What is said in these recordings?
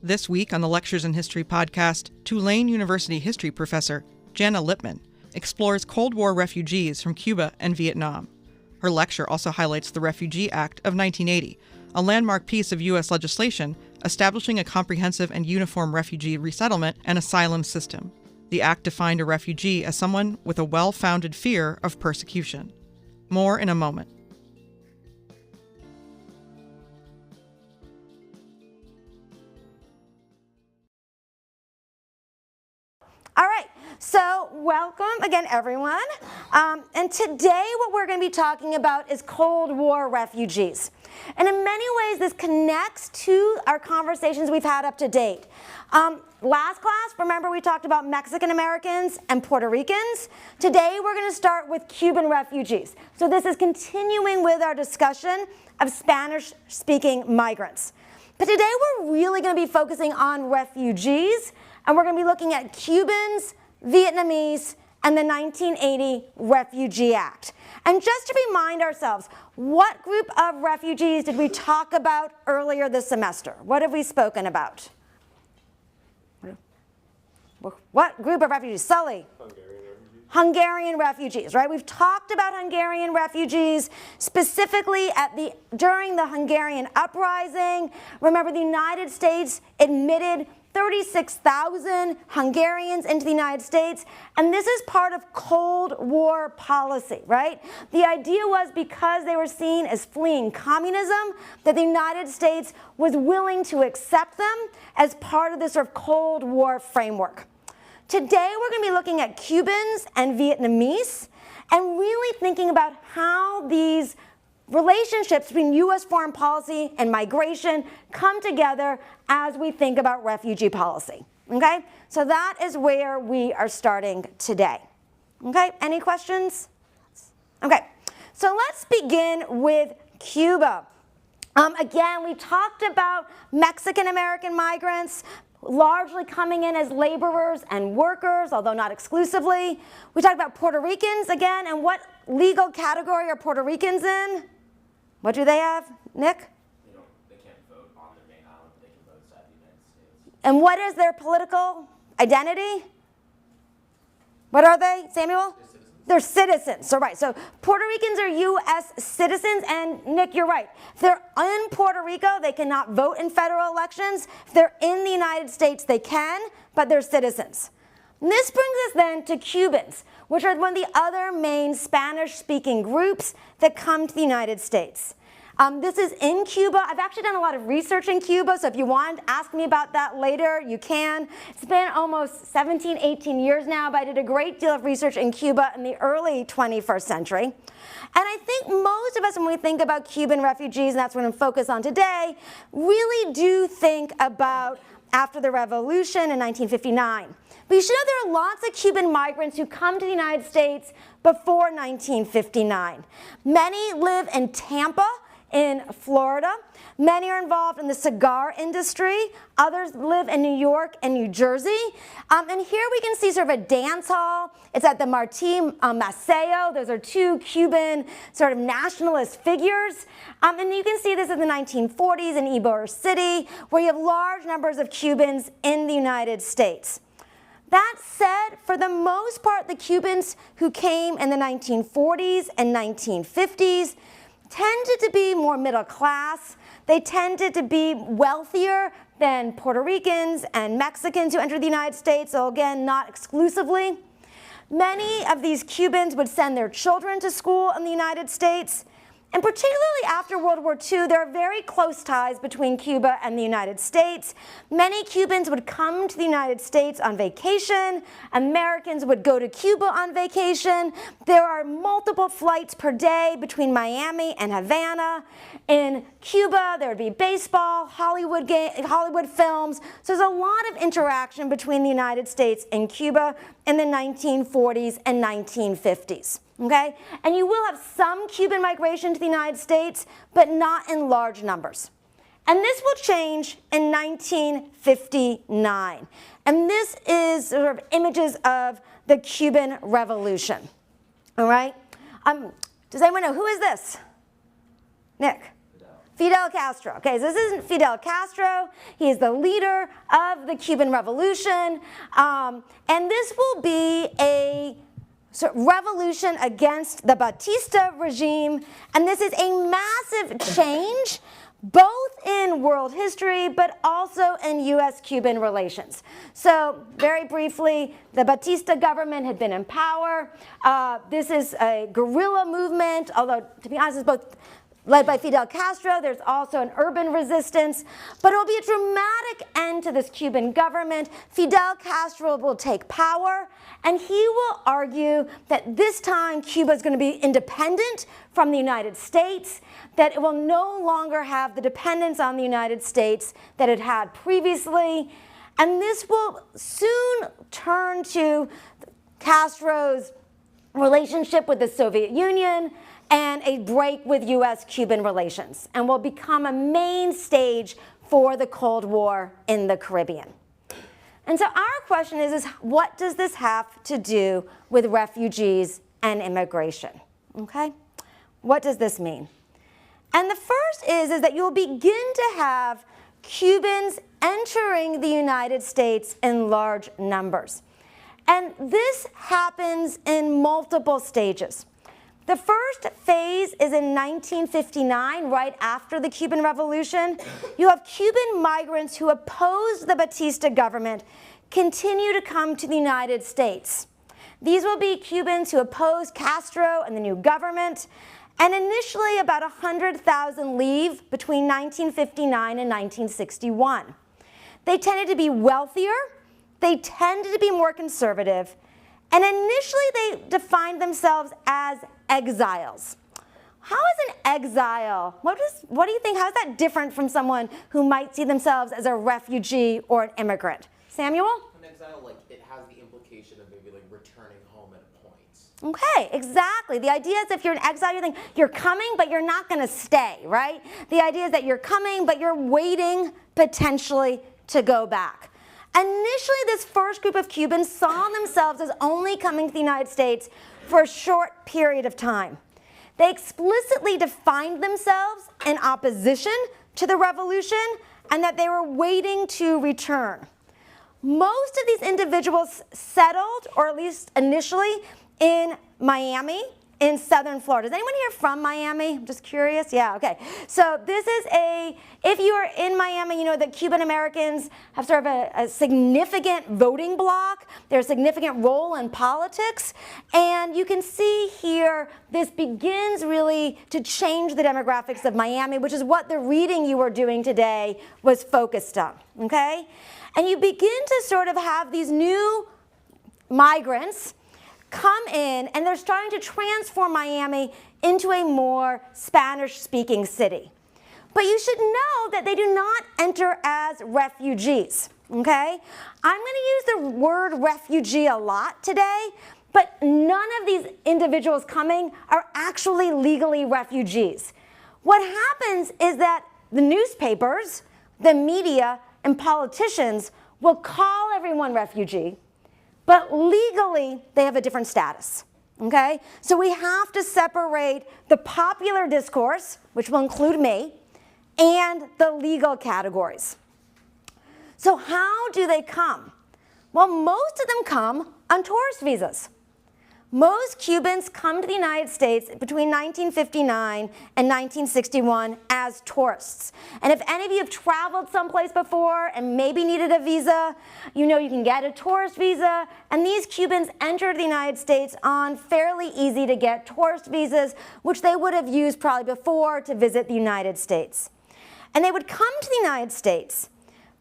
This week on the Lectures in History podcast, Tulane University history professor Jana Lipman explores Cold War refugees from Cuba and Vietnam. Her lecture also highlights the Refugee Act of 1980, a landmark piece of U.S. legislation establishing a comprehensive and uniform refugee resettlement and asylum system. The act defined a refugee as someone with a well-founded fear of persecution. More in a moment. All right, so welcome again, everyone. And today what we're going to be talking about is Cold War refugees. And in many ways, this connects to our conversations we've had up to date. Last class, remember we talked about Mexican Americans and Puerto Ricans. Today we're going to start with Cuban refugees. So this is continuing with our discussion of Spanish-speaking migrants. But today we're really going to be focusing on refugees, and we're going to be looking at Cubans, Vietnamese, and the 1980 Refugee Act. And just to remind ourselves, what group of refugees did we talk about earlier this semester? What have we spoken about? What group of refugees? Sully? Hungarian refugees, right? We've talked about Hungarian refugees specifically during the Hungarian uprising. Remember, the United States admitted 36,000 Hungarians into the United States, and this is part of Cold War policy, right? The idea was because they were seen as fleeing communism, that the United States was willing to accept them as part of this sort of Cold War framework. Today we're going to be looking at Cubans and Vietnamese and really thinking about how these relationships between U.S. foreign policy and migration come together as we think about refugee policy, okay? So that is where we are starting today, okay? Any questions? Okay, so let's begin with Cuba. Again, we talked about Mexican-American migrants largely coming in as laborers and workers, although not exclusively. We talked about Puerto Ricans again, and what legal category are Puerto Ricans in? What do they have, Nick? They can't vote on their main island, but they can vote outside the United States. And what is their political identity? What are they, Samuel? They're citizens. So right, so Puerto Ricans are U.S. citizens, and Nick, you're right. If they're in Puerto Rico, they cannot vote in federal elections. If they're in the United States, they can, but they're citizens. And this brings us then to Cubans, which are one of the other main Spanish-speaking groups that come to the United States. This is in Cuba. I've actually done a lot of research in Cuba, so if you want to ask me about that later, you can. It's been almost 17, 18 years now, but I did a great deal of research in Cuba in the early 21st century. And I think most of us, when we think about Cuban refugees, and that's what I'm going to focus on today, really do think about after the revolution in 1959. But you should know there are lots of Cuban migrants who come to the United States before 1959. Many live in Tampa, in Florida. Many are involved in the cigar industry. Others live in New York and New Jersey. And here we can see sort of a dance hall. It's at the Martín Maceo. Those are two Cuban sort of nationalist figures. And you can see this in the 1940s in Ybor City, where you have large numbers of Cubans in the United States. That said, for the most part, the Cubans who came in the 1940s and 1950s tended to be more middle class. They tended to be wealthier than Puerto Ricans and Mexicans who entered the United States, so again, not exclusively. Many of these Cubans would send their children to school in the United States. And particularly after World War II, there are very close ties between Cuba and the United States. Many Cubans would come to the United States on vacation. Americans would go to Cuba on vacation. There are multiple flights per day between Miami and Havana. In Cuba, there would be baseball, Hollywood films. So there's a lot of interaction between the United States and Cuba in the 1940s and 1950s. Okay? And you will have some Cuban migration to the United States, but not in large numbers. And this will change in 1959. And this is sort of images of the Cuban Revolution. All right? Does anyone know, who is this? Nick? Fidel. Fidel Castro. Okay, so this isn't Fidel Castro. He's the leader of the Cuban Revolution. And this will be a revolution against the Batista regime. And this is a massive change, both in world history, but also in U.S.-Cuban relations. So very briefly, the Batista government had been in power. This is a guerrilla movement, although to be honest, it's both led by Fidel Castro. There's also an urban resistance, but it'll be a dramatic end to this Cuban government. Fidel Castro will take power, and he will argue that this time Cuba is going to be independent from the United States, that it will no longer have the dependence on the United States that it had previously, and this will soon turn to Castro's relationship with the Soviet Union and a break with U.S.-Cuban relations, and will become a main stage for the Cold War in the Caribbean. And so our question is what does this have to do with refugees and immigration? Okay? What does this mean? And the first is that you'll begin to have Cubans entering the United States in large numbers. And this happens in multiple stages. The first phase is in 1959, right after the Cuban Revolution. You have Cuban migrants who opposed the Batista government continue to come to the United States. These will be Cubans who oppose Castro and the new government, and initially about 100,000 leave between 1959 and 1961. They tended to be wealthier, they tended to be more conservative, and initially they defined themselves as exiles. How is an exile, what do you think, how is that different from someone who might see themselves as a refugee or an immigrant? Samuel? An exile, like, it has the implication of maybe like returning home at a point. Okay, exactly. The idea is if you're an exile, you think you're coming, but you're not going to stay, right? The idea is that you're coming, but you're waiting potentially to go back. Initially, this first group of Cubans saw themselves as only coming to the United States for a short period of time. They explicitly defined themselves in opposition to the revolution and that they were waiting to return. Most of these individuals settled, or at least initially, in Miami, in southern Florida. Is anyone here from Miami? I'm just curious. Yeah, okay. So this is if you are in Miami, you know that Cuban Americans have sort of a significant voting bloc. There's a significant role in politics. And you can see here, this begins really to change the demographics of Miami, which is what the reading you were doing today was focused on, okay? And you begin to sort of have these new migrants come in, and they're starting to transform Miami into a more Spanish-speaking city. But you should know that they do not enter as refugees, okay? I'm going to use the word refugee a lot today, but none of these individuals coming are actually legally refugees. What happens is that the newspapers, the media, and politicians will call everyone refugee, but legally, they have a different status, okay? So we have to separate the popular discourse, which will include me, and the legal categories. So how do they come? Well, most of them come on tourist visas. Most Cubans come to the United States between 1959 and 1961 as tourists. And if any of you have traveled someplace before and maybe needed a visa, you know you can get a tourist visa. And these Cubans entered the United States on fairly easy to get tourist visas, which they would have used probably before to visit the United States. And they would come to the United States,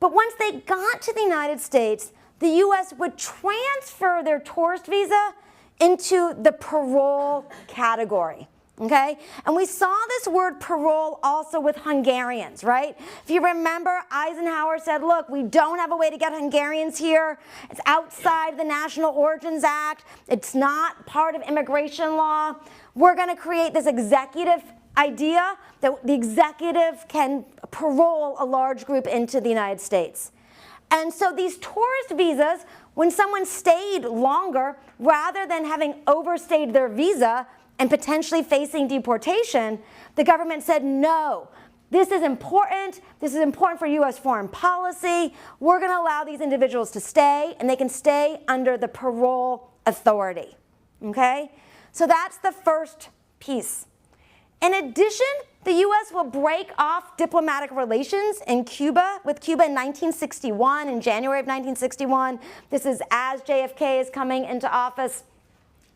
but once they got to the United States, the US would transfer their tourist visa into the parole category, okay? And we saw this word parole also with Hungarians, right? If you remember, Eisenhower said, look, we don't have a way to get Hungarians here. It's outside the National Origins Act. It's not part of immigration law. We're going to create this executive idea that the executive can parole a large group into the United States. And so these tourist visas, when someone stayed longer, rather than having overstayed their visa and potentially facing deportation, the government said, no, This is important. This is important for U.S. foreign policy. We're going to allow these individuals to stay, and they can stay under the parole authority. Okay? So that's the first piece. In addition, the U.S. will break off diplomatic relations with Cuba in 1961, in January of 1961. This is as JFK is coming into office.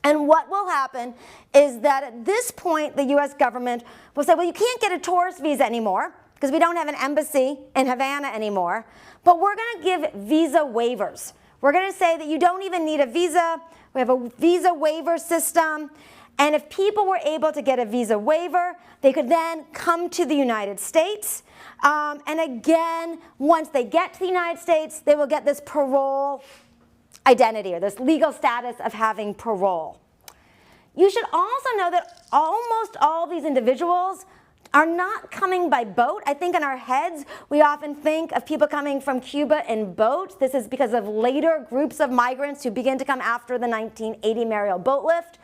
And what will happen is that at this point, the U.S. government will say, well, you can't get a tourist visa anymore because we don't have an embassy in Havana anymore, but we're going to give visa waivers. We're going to say that you don't even need a visa. We have a visa waiver system. And if people were able to get a visa waiver, they could then come to the United States. And again, once they get to the United States, they will get this parole identity, or this legal status of having parole. You should also know that almost all these individuals are not coming by boat. I think in our heads, we often think of people coming from Cuba in boats. This is because of later groups of migrants who begin to come after the 1980 Mariel boat lift.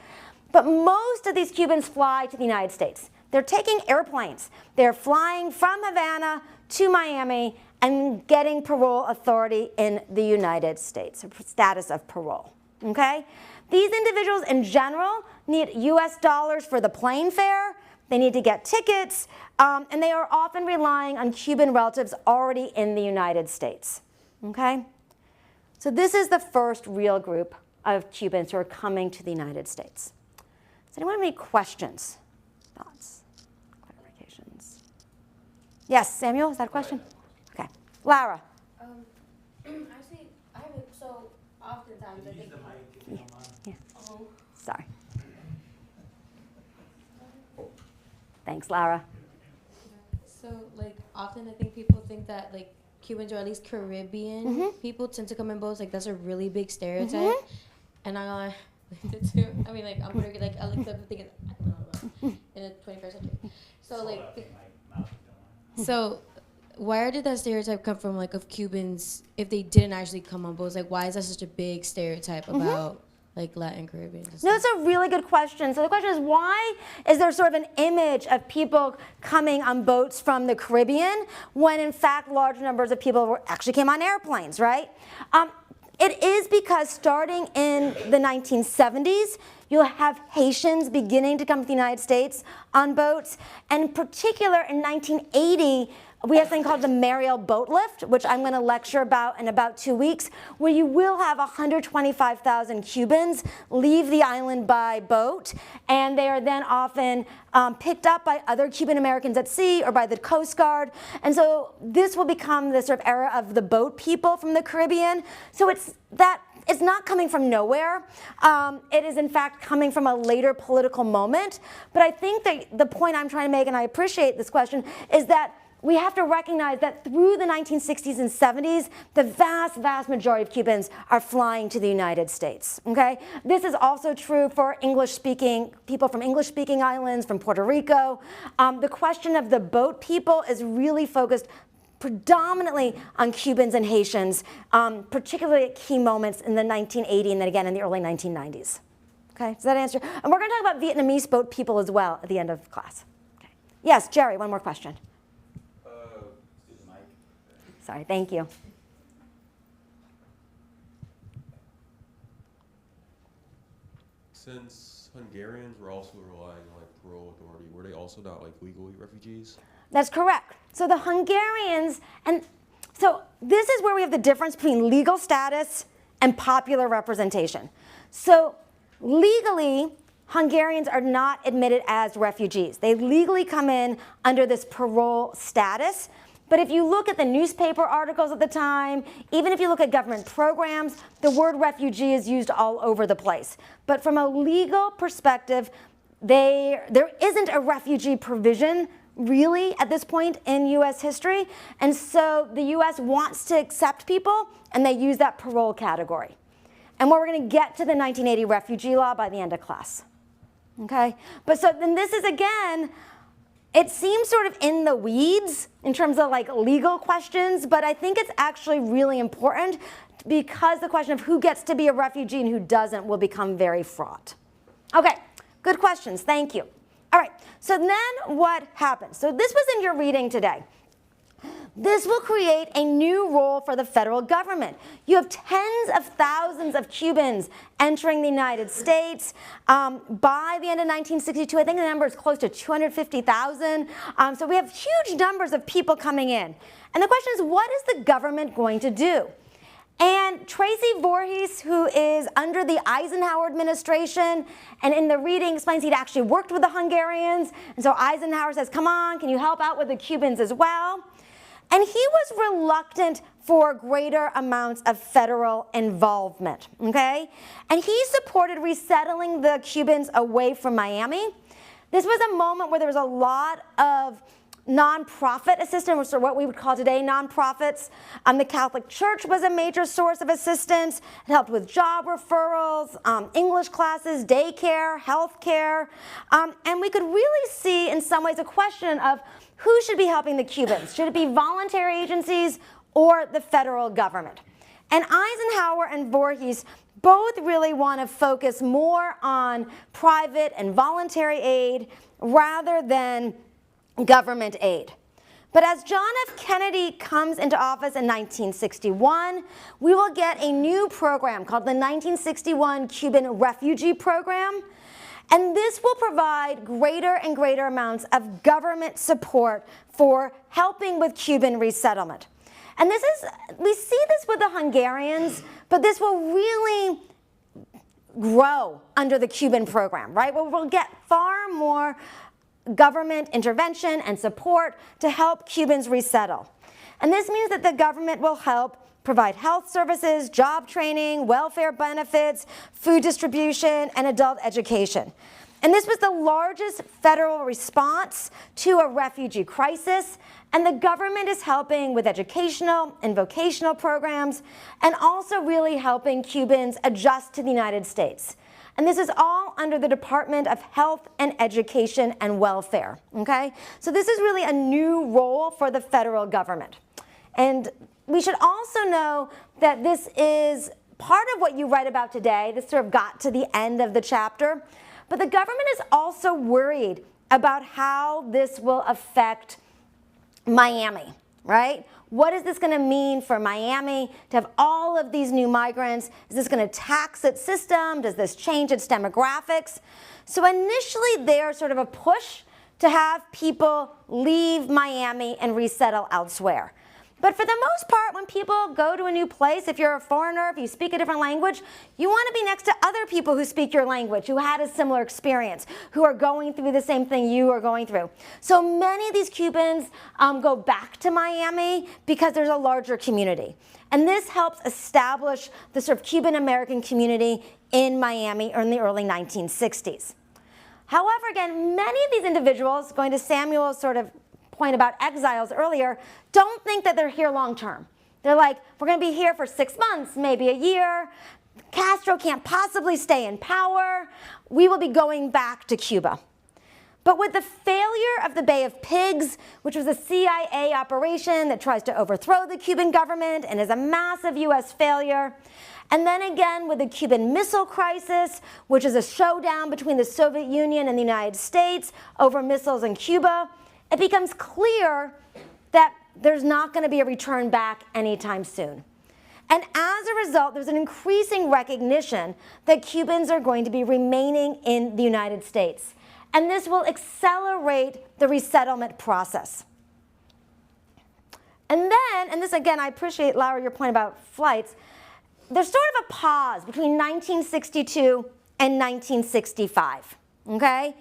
But most of these Cubans fly to the United States. They're taking airplanes. They're flying from Havana to Miami and getting parole authority in the United States, status of parole, okay? These individuals in general need US dollars for the plane fare. They need to get tickets, and they are often relying on Cuban relatives already in the United States, okay? So this is the first real group of Cubans who are coming to the United States. Does anyone have any questions, thoughts, clarifications? Yes, Samuel, is that a question? Okay. Lara. Actually, I have it, so oftentimes I think. Yeah. Sorry. Thanks, Lara. So, like, often I think people think that, like, Cubans or at least Caribbean people tend to come in boats. Like, that's a really big stereotype. And I mean, like, I'm pretty, like, I looked up and thinking, I don't know, in the 21st century. So, like, so where did that stereotype come from, like, of Cubans if they didn't actually come on boats? Like, why is that such a big stereotype about, like, Latin Caribbean? No, that's a really good question. So the question is, why is there sort of an image of people coming on boats from the Caribbean when, in fact, large numbers of people actually came on airplanes, right? It is because starting in the 1970s, you'll have Haitians beginning to come to the United States on boats. And in particular, in 1980, we have something called the Mariel boat lift, which I'm going to lecture about in about 2 weeks, where you will have 125,000 Cubans leave the island by boat, and they are then often picked up by other Cuban Americans at sea or by the Coast Guard. And so this will become the sort of era of the boat people from the Caribbean. So it's not coming from nowhere. It is, in fact, coming from a later political moment. But I think that the point I'm trying to make, and I appreciate this question, is that we have to recognize that through the 1960s and 70s, the vast, vast majority of Cubans are flying to the United States, okay? This is also true for English-speaking, people from English-speaking islands, from Puerto Rico. The question of the boat people is really focused predominantly on Cubans and Haitians, particularly at key moments in the 1980s and then again in the early 1990s. Okay, does that answer? And we're going to talk about Vietnamese boat people as well at the end of class. Okay. Yes, Jerry, one more question. Sorry, thank you. Since Hungarians were also relying on like parole authority, were they also not like legally refugees? That's correct. So the Hungarians, and so this is where we have the difference between legal status and popular representation. So legally, Hungarians are not admitted as refugees. They legally come in under this parole status. But if you look at the newspaper articles at the time, even if you look at government programs, the word refugee is used all over the place. But from a legal perspective, there isn't a refugee provision really at this point in US history. And so the US wants to accept people, and they use that parole category. And we're going to get to the 1980 refugee law by the end of class. Okay? But so then this is, again, it seems sort of in the weeds in terms of like legal questions, but I think it's actually really important because the question of who gets to be a refugee and who doesn't will become very fraught. Okay, good questions, thank you. All right, so then what happens? So this was in your reading today. This will create a new role for the federal government. You have tens of thousands of Cubans entering the United States. By the end of 1962, I think the number is close to 250,000. So we have huge numbers of people coming in. And the question is, what is the government going to do? And Tracy Voorhees, who is under the Eisenhower administration, and in the reading explains he'd actually worked with the Hungarians. And so Eisenhower says, come on, can you help out with the Cubans as well? And he was reluctant for greater amounts of federal involvement, okay? And he supported resettling the Cubans away from Miami. This was a moment where there was a lot of nonprofit assistance, or what we would call today nonprofits. The Catholic Church was a major source of assistance. It helped with job referrals, English classes, daycare, health care. And we could really see in some ways a question of who should be helping the Cubans? Should it be voluntary agencies or the federal government? And Eisenhower and Voorhees both really want to focus more on private and voluntary aid rather than government aid. But as John F. Kennedy comes into office in 1961, we will get a new program called the 1961 Cuban Refugee Program. And this will provide greater and greater amounts of government support for helping with Cuban resettlement. And we see this with the Hungarians, but this will really grow under the Cuban program, right? We'll get far more government intervention and support to help Cubans resettle. And this means that the government will help provide health services, job training, welfare benefits, food distribution, and adult education. And this was the largest federal response to a refugee crisis, and the government is helping with educational and vocational programs, and also really helping Cubans adjust to the United States. And this is all under the Department of Health and Education and Welfare, okay? So this is really a new role for the federal government. And we should also know that this is part of what you read about today. This sort of got to the end of the chapter. But the government is also worried about how this will affect Miami, right? What is this going to mean for Miami to have all of these new migrants? Is this going to tax its system? Does this change its demographics? So initially there's sort of a push to have people leave Miami and resettle elsewhere. But for the most part, when people go to a new place, if you're a foreigner, if you speak a different language, you want to be next to other people who speak your language, who had a similar experience, who are going through the same thing you are going through. So many of these Cubans go back to Miami because there's a larger community. And this helps establish the sort of Cuban-American community in Miami in the early 1960s. However, again, many of these individuals, going to Samuel's sort of point about exiles earlier, don't think that they're here long term. They're like, we're going to be here for 6 months, maybe a year. Castro can't possibly stay in power. We will be going back to Cuba. But with the failure of the Bay of Pigs, which was a CIA operation that tries to overthrow the Cuban government and is a massive US failure, and then again with the Cuban Missile Crisis, which is a showdown between the Soviet Union and the United States over missiles in Cuba, it becomes clear that there's not going to be a return back anytime soon. And as a result, there's an increasing recognition that Cubans are going to be remaining in the United States. And this will accelerate the resettlement process. And then, and this again, I appreciate, Laura, your point about flights, there's sort of a pause between 1962 and 1965, okay?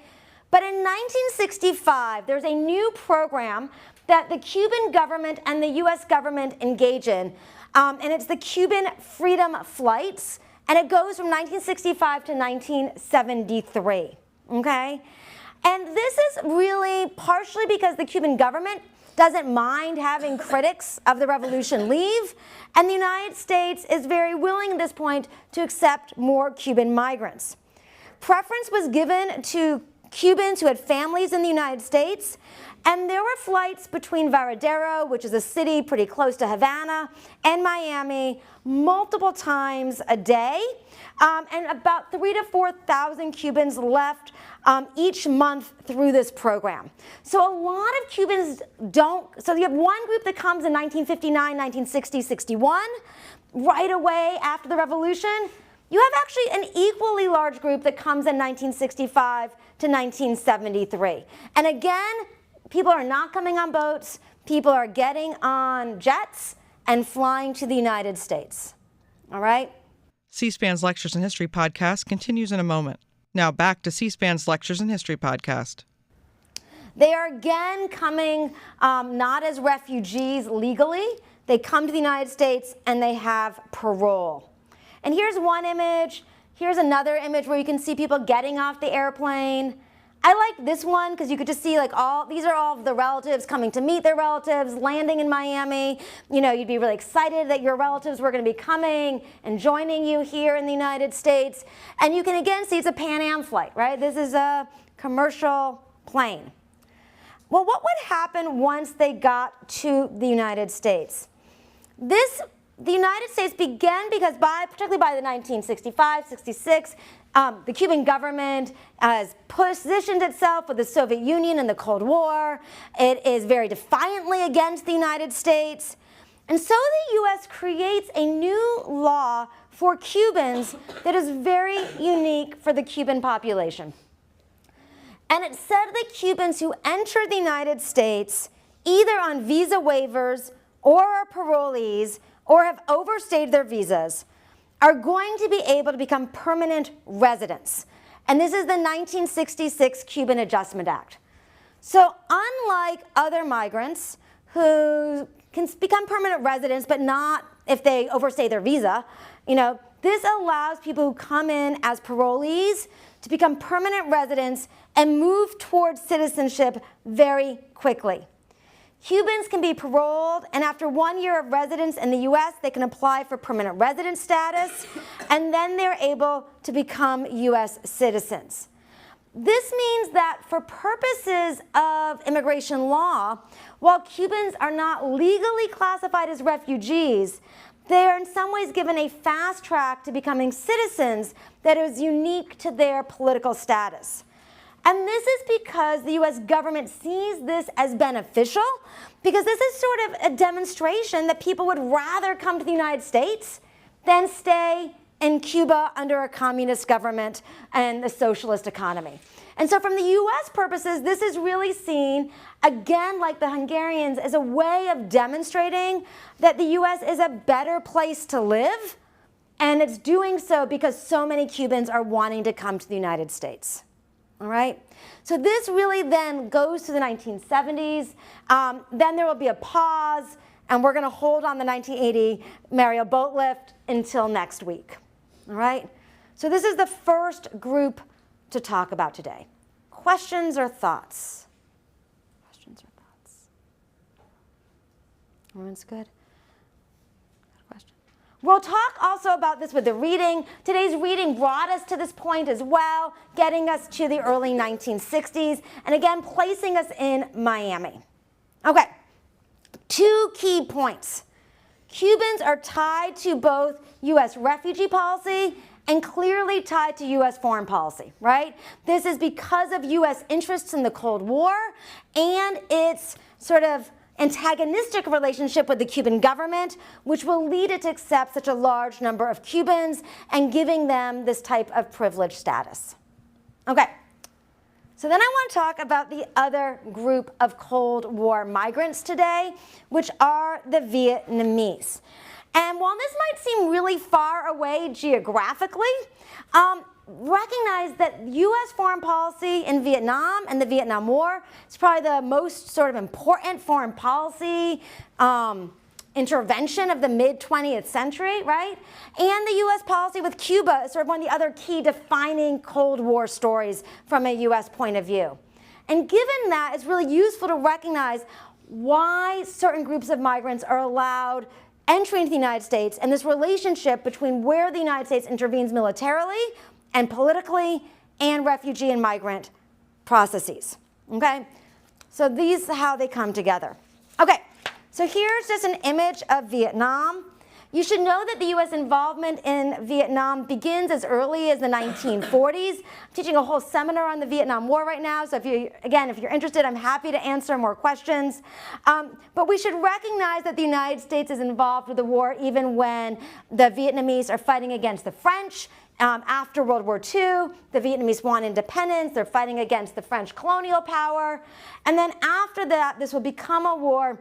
But in 1965, there's a new program that the Cuban government and the US government engage in, and it's the Cuban Freedom Flights, and it goes from 1965 to 1973, okay? And this is really partially because the Cuban government doesn't mind having critics of the revolution leave, and the United States is very willing at this point to accept more Cuban migrants. Preference was given to Cubans who had families in the United States, And there were flights between Varadero, which is a city pretty close to Havana, and Miami multiple times a day. And about 3,000 to 4,000 Cubans left each month through this program. So a lot of Cubans don't, so you have one group that comes in 1959, 1960, 61, right away after the revolution. You have actually an equally large group that comes in 1965 to 1973. And again, people are not coming on boats, people are getting on jets and flying to the United States. All right? C-SPAN's Lectures in History podcast continues in a moment. Now back to C-SPAN's Lectures in History podcast. They are again coming not as refugees legally. They come to the United States and they have parole. And here's one image. Here's another image where you can see people getting off the airplane. I like this one because you could just see like these are all of the relatives coming to meet their relatives, landing in Miami. You know, you'd be really excited that your relatives were going to be coming and joining you here in the United States. And you can again see it's a Pan Am flight, right? This is a commercial plane. Well, what would happen once they got to the United States? The United States began because particularly by the 1965, 66, the Cuban government has positioned itself with the Soviet Union in the Cold War. It is very defiantly against the United States. And so the U.S. creates a new law for Cubans that is very unique for the Cuban population. And it said that Cubans who enter the United States either on visa waivers or are parolees or have overstayed their visas are going to be able to become permanent residents. And this is the 1966 Cuban Adjustment Act. So unlike other migrants who can become permanent residents, but not if they overstay their visa, this allows people who come in as parolees to become permanent residents and move towards citizenship very quickly. Cubans can be paroled, and after 1 year of residence in the U.S., they can apply for permanent resident status, and then they're able to become U.S. citizens. This means that for purposes of immigration law, while Cubans are not legally classified as refugees, they are in some ways given a fast track to becoming citizens that is unique to their political status. And this is because the U.S. government sees this as beneficial, because this is sort of a demonstration that people would rather come to the United States than stay in Cuba under a communist government and a socialist economy. And so from the U.S. purposes, this is really seen, again, like the Hungarians, as a way of demonstrating that the U.S. is a better place to live, and it's doing so because so many Cubans are wanting to come to the United States. All right, so this really then goes to the 1970s. Then there will be a pause, and we're going to hold on the 1980 Mariel boat lift until next week. All right, so this is the first group to talk about today. Questions or thoughts? Questions or thoughts? Everyone's good? We'll talk also about this with the reading. Today's reading brought us to this point as well, getting us to the early 1960s, and again, placing us in Miami. Okay, 2 key points. Cubans are tied to both U.S. refugee policy and clearly tied to U.S. foreign policy, right? This is because of U.S. interests in the Cold War and its sort of antagonistic relationship with the Cuban government, which will lead it to accept such a large number of Cubans and giving them this type of privileged status. Okay, so then I want to talk about the other group of Cold War migrants today, which are the Vietnamese. And while this might seem really far away geographically, recognize that U.S. foreign policy in Vietnam and the Vietnam War is probably the most sort of important foreign policy intervention of the mid-20th century, right? And the U.S. policy with Cuba is sort of one of the other key defining Cold War stories from a U.S. point of view. And given that, it's really useful to recognize why certain groups of migrants are allowed entry into the United States and this relationship between where the United States intervenes militarily and politically, and refugee and migrant processes, okay? So these are how they come together. Okay, so here's just an image of Vietnam. You should know that the U.S. involvement in Vietnam begins as early as the 1940s. I'm teaching a whole seminar on the Vietnam War right now, so if you're interested, I'm happy to answer more questions. But we should recognize that the United States is involved with the war even when the Vietnamese are fighting against the French. After World War II, the Vietnamese want independence. They're fighting against the French colonial power. And then after that, this will become a war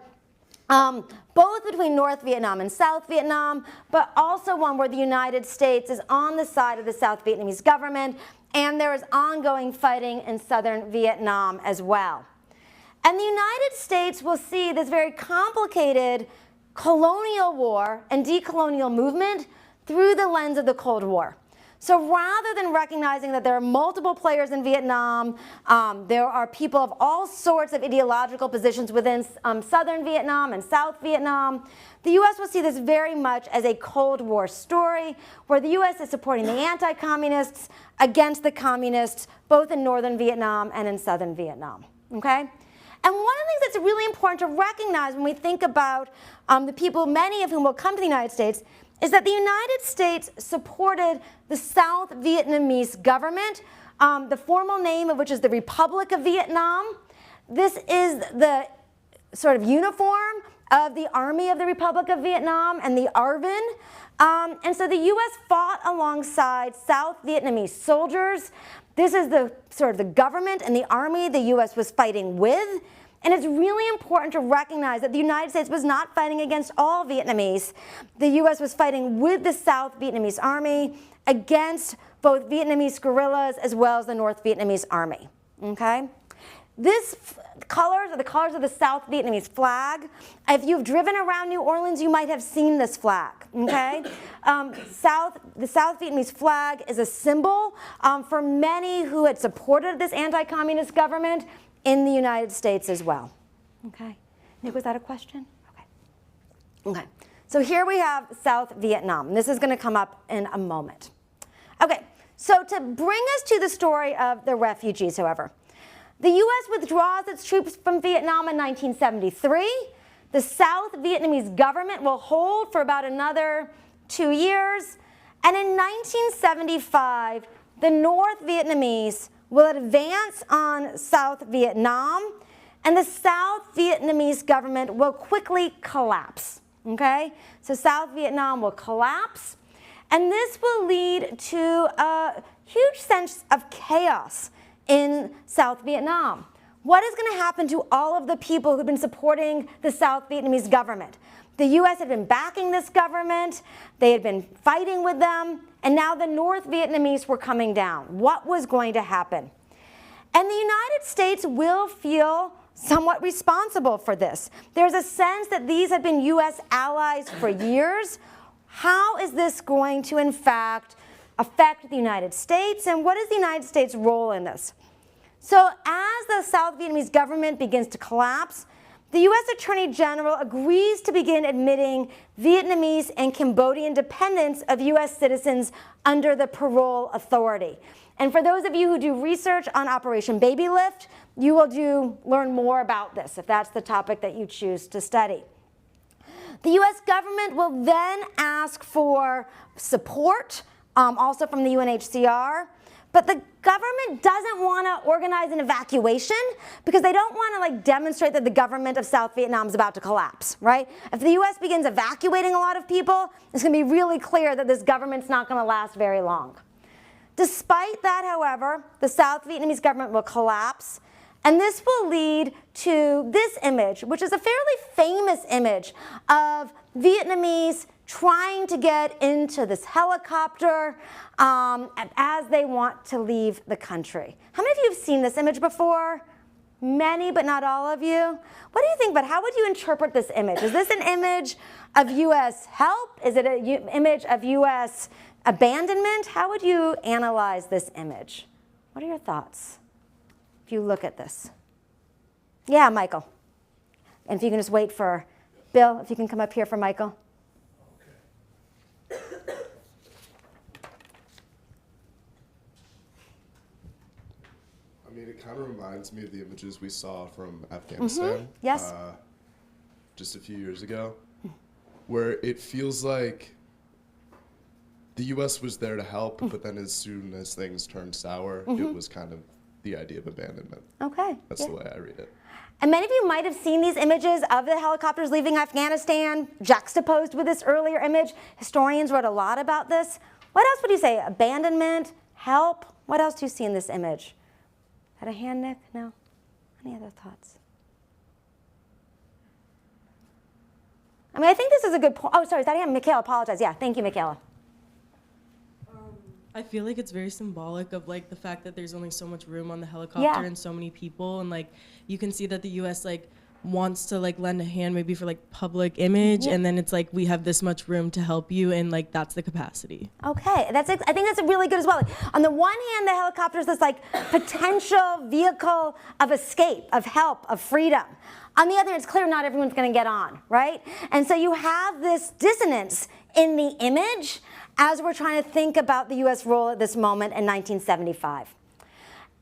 both between North Vietnam and South Vietnam, but also one where the United States is on the side of the South Vietnamese government, and there is ongoing fighting in southern Vietnam as well. And the United States will see this very complicated colonial war and decolonial movement through the lens of the Cold War. So rather than recognizing that there are multiple players in Vietnam, there are people of all sorts of ideological positions within southern Vietnam and South Vietnam, the U.S. will see this very much as a Cold War story where the U.S. is supporting the anti-communists against the communists, both in northern Vietnam and in southern Vietnam. Okay? And one of the things that's really important to recognize when we think about the people, many of whom will come to the United States, is that the United States supported the South Vietnamese government, the formal name of which is the Republic of Vietnam. This is the sort of uniform of the Army of the Republic of Vietnam and the ARVN. And so the U.S. fought alongside South Vietnamese soldiers. This is the sort of the government and the army the U.S. was fighting with. And it's really important to recognize that the United States was not fighting against all Vietnamese. The U.S. was fighting with the South Vietnamese army against both Vietnamese guerrillas as well as the North Vietnamese army. Okay? These colors are the colors of the South Vietnamese flag. If you've driven around New Orleans, you might have seen this flag. Okay? The South Vietnamese flag is a symbol for many who had supported this anti-communist government in the United States as well. Okay. Nick, was that a question? Okay. Okay. So here we have South Vietnam. This is going to come up in a moment. Okay. So to bring us to the story of the refugees, however, the U.S. withdraws its troops from Vietnam in 1973. The South Vietnamese government will hold for about another 2 years. And in 1975, the North Vietnamese will advance on South Vietnam, and the South Vietnamese government will quickly collapse. Okay? So South Vietnam will collapse, and this will lead to a huge sense of chaos in South Vietnam. What is going to happen to all of the people who've been supporting the South Vietnamese government? The U.S. had been backing this government, they had been fighting with them, and now the North Vietnamese were coming down. What was going to happen? And the United States will feel somewhat responsible for this. There's a sense that these have been U.S. allies for years. How is this going to, in fact, affect the United States, and what is the United States' role in this? So as the South Vietnamese government begins to collapse, the U.S. Attorney General agrees to begin admitting Vietnamese and Cambodian dependents of U.S. citizens under the parole authority. And for those of you who do research on Operation Baby Lift, you will learn more about this if that's the topic that you choose to study. The U.S. government will then ask for support, also from the UNHCR. But the government doesn't want to organize an evacuation because they don't want to demonstrate that the government of South Vietnam is about to collapse, right? If the U.S. begins evacuating a lot of people, it's going to be really clear that this government's not going to last very long. Despite that, however, the South Vietnamese government will collapse, and this will lead to this image, which is a fairly famous image of Vietnamese trying to get into this helicopter as they want to leave the country. How many of you have seen this image before? Many, but not all of you. What do you think about how would you interpret this image? Is this an image of U.S. help? Is it an image of U.S. abandonment? How would you analyze this image? What are your thoughts if you look at this? Yeah, Michael. And if you can just wait for Bill, if you can come up here for Michael. I mean, it kind of reminds me of the images we saw from Afghanistan. Yes. Just a few years ago, where it feels like the U.S. was there to help, but then as soon as things turned sour, it was kind of the idea of abandonment. Okay. That's the way I read it. And many of you might have seen these images of the helicopters leaving Afghanistan juxtaposed with this earlier image. Historians wrote a lot about this. What else would you say? Abandonment, help? What else do you see in this image? Had a hand, Nick? No? Any other thoughts? I mean, I think this is a good point. Oh, sorry, is that him? Michaela, apologize. Yeah, thank you, Michaela. I feel like it's very symbolic of like the fact that there's only so much room on the helicopter and so many people, and like you can see that the U.S. like wants to like lend a hand maybe for like public image, and then it's like we have this much room to help you, and like that's the capacity. Okay, I think that's really good as well. Like, on the one hand, the helicopter is this like potential vehicle of escape, of help, of freedom. On the other hand, it's clear not everyone's going to get on, right? And so you have this dissonance in the image as we're trying to think about the U.S. role at this moment in 1975.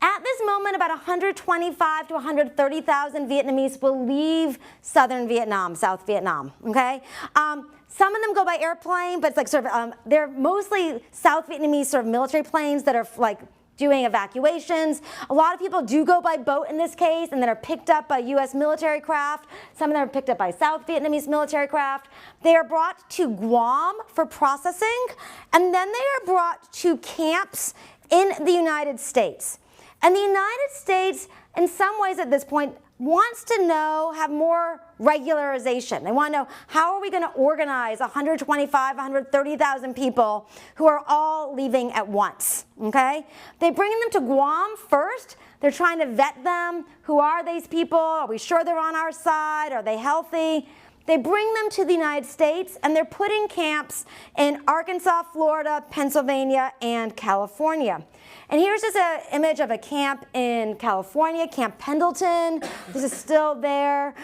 At this moment, about 125 to 130,000 Vietnamese will leave southern Vietnam, South Vietnam, okay? Some of them go by airplane, but it's like sort of, they're mostly South Vietnamese sort of military planes that are like doing evacuations. A lot of people do go by boat in this case and then are picked up by U.S. military craft. Some of them are picked up by South Vietnamese military craft. They are brought to Guam for processing, and then they are brought to camps in the United States. And the United States, in some ways at this point, wants to know, have more regularization. They want to know, how are we going to organize 125, 130,000 people who are all leaving at once, okay? They bring them to Guam first. They're trying to vet them. Who are these people? Are we sure they're on our side? Are they healthy? They bring them to the United States, and they're put in camps in Arkansas, Florida, Pennsylvania, and California. And here's just an image of a camp in California, Camp Pendleton. This is still there.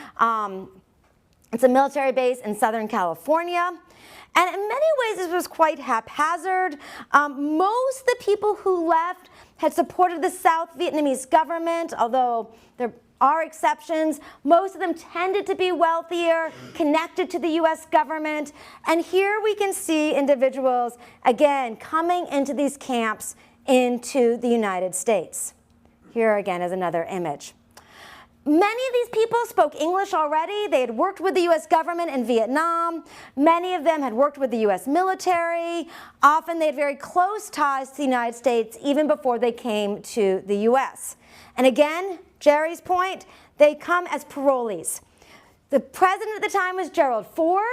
It's a military base in Southern California. And in many ways, this was quite haphazard. Most of the people who left had supported the South Vietnamese government, although there are exceptions. Most of them tended to be wealthier, connected to the U.S. government. And here we can see individuals, again, coming into these camps into the United States. Here again is another image. Many of these people spoke English already. They had worked with the U.S. government in Vietnam. Many of them had worked with the U.S. military. Often they had very close ties to the United States even before they came to the U.S. And again, Jerry's point, they come as parolees. The president at the time was Gerald Ford.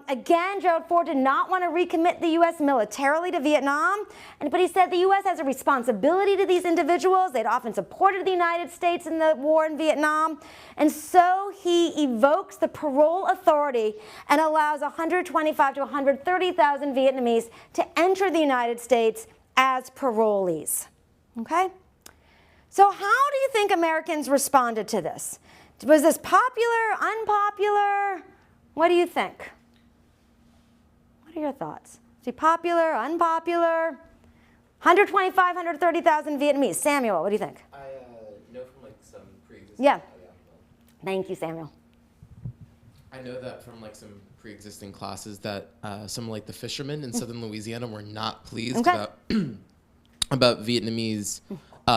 Again, Gerald Ford did not want to recommit the U.S. militarily to Vietnam, but he said the U.S. has a responsibility to these individuals. They'd often supported the United States in the war in Vietnam, and so he evokes the parole authority and allows 125 to 130,000 Vietnamese to enter the United States as parolees. Okay? So how do you think Americans responded to this? Was this popular, unpopular? What do you think? What are your thoughts? Is it popular, unpopular? 125, 130,000 Vietnamese. Samuel, what do you think? I know from like some pre-existing. Yeah. Thank you, Samuel. I know that from like some pre-existing classes that some like the fishermen in southern Louisiana were not pleased about about Vietnamese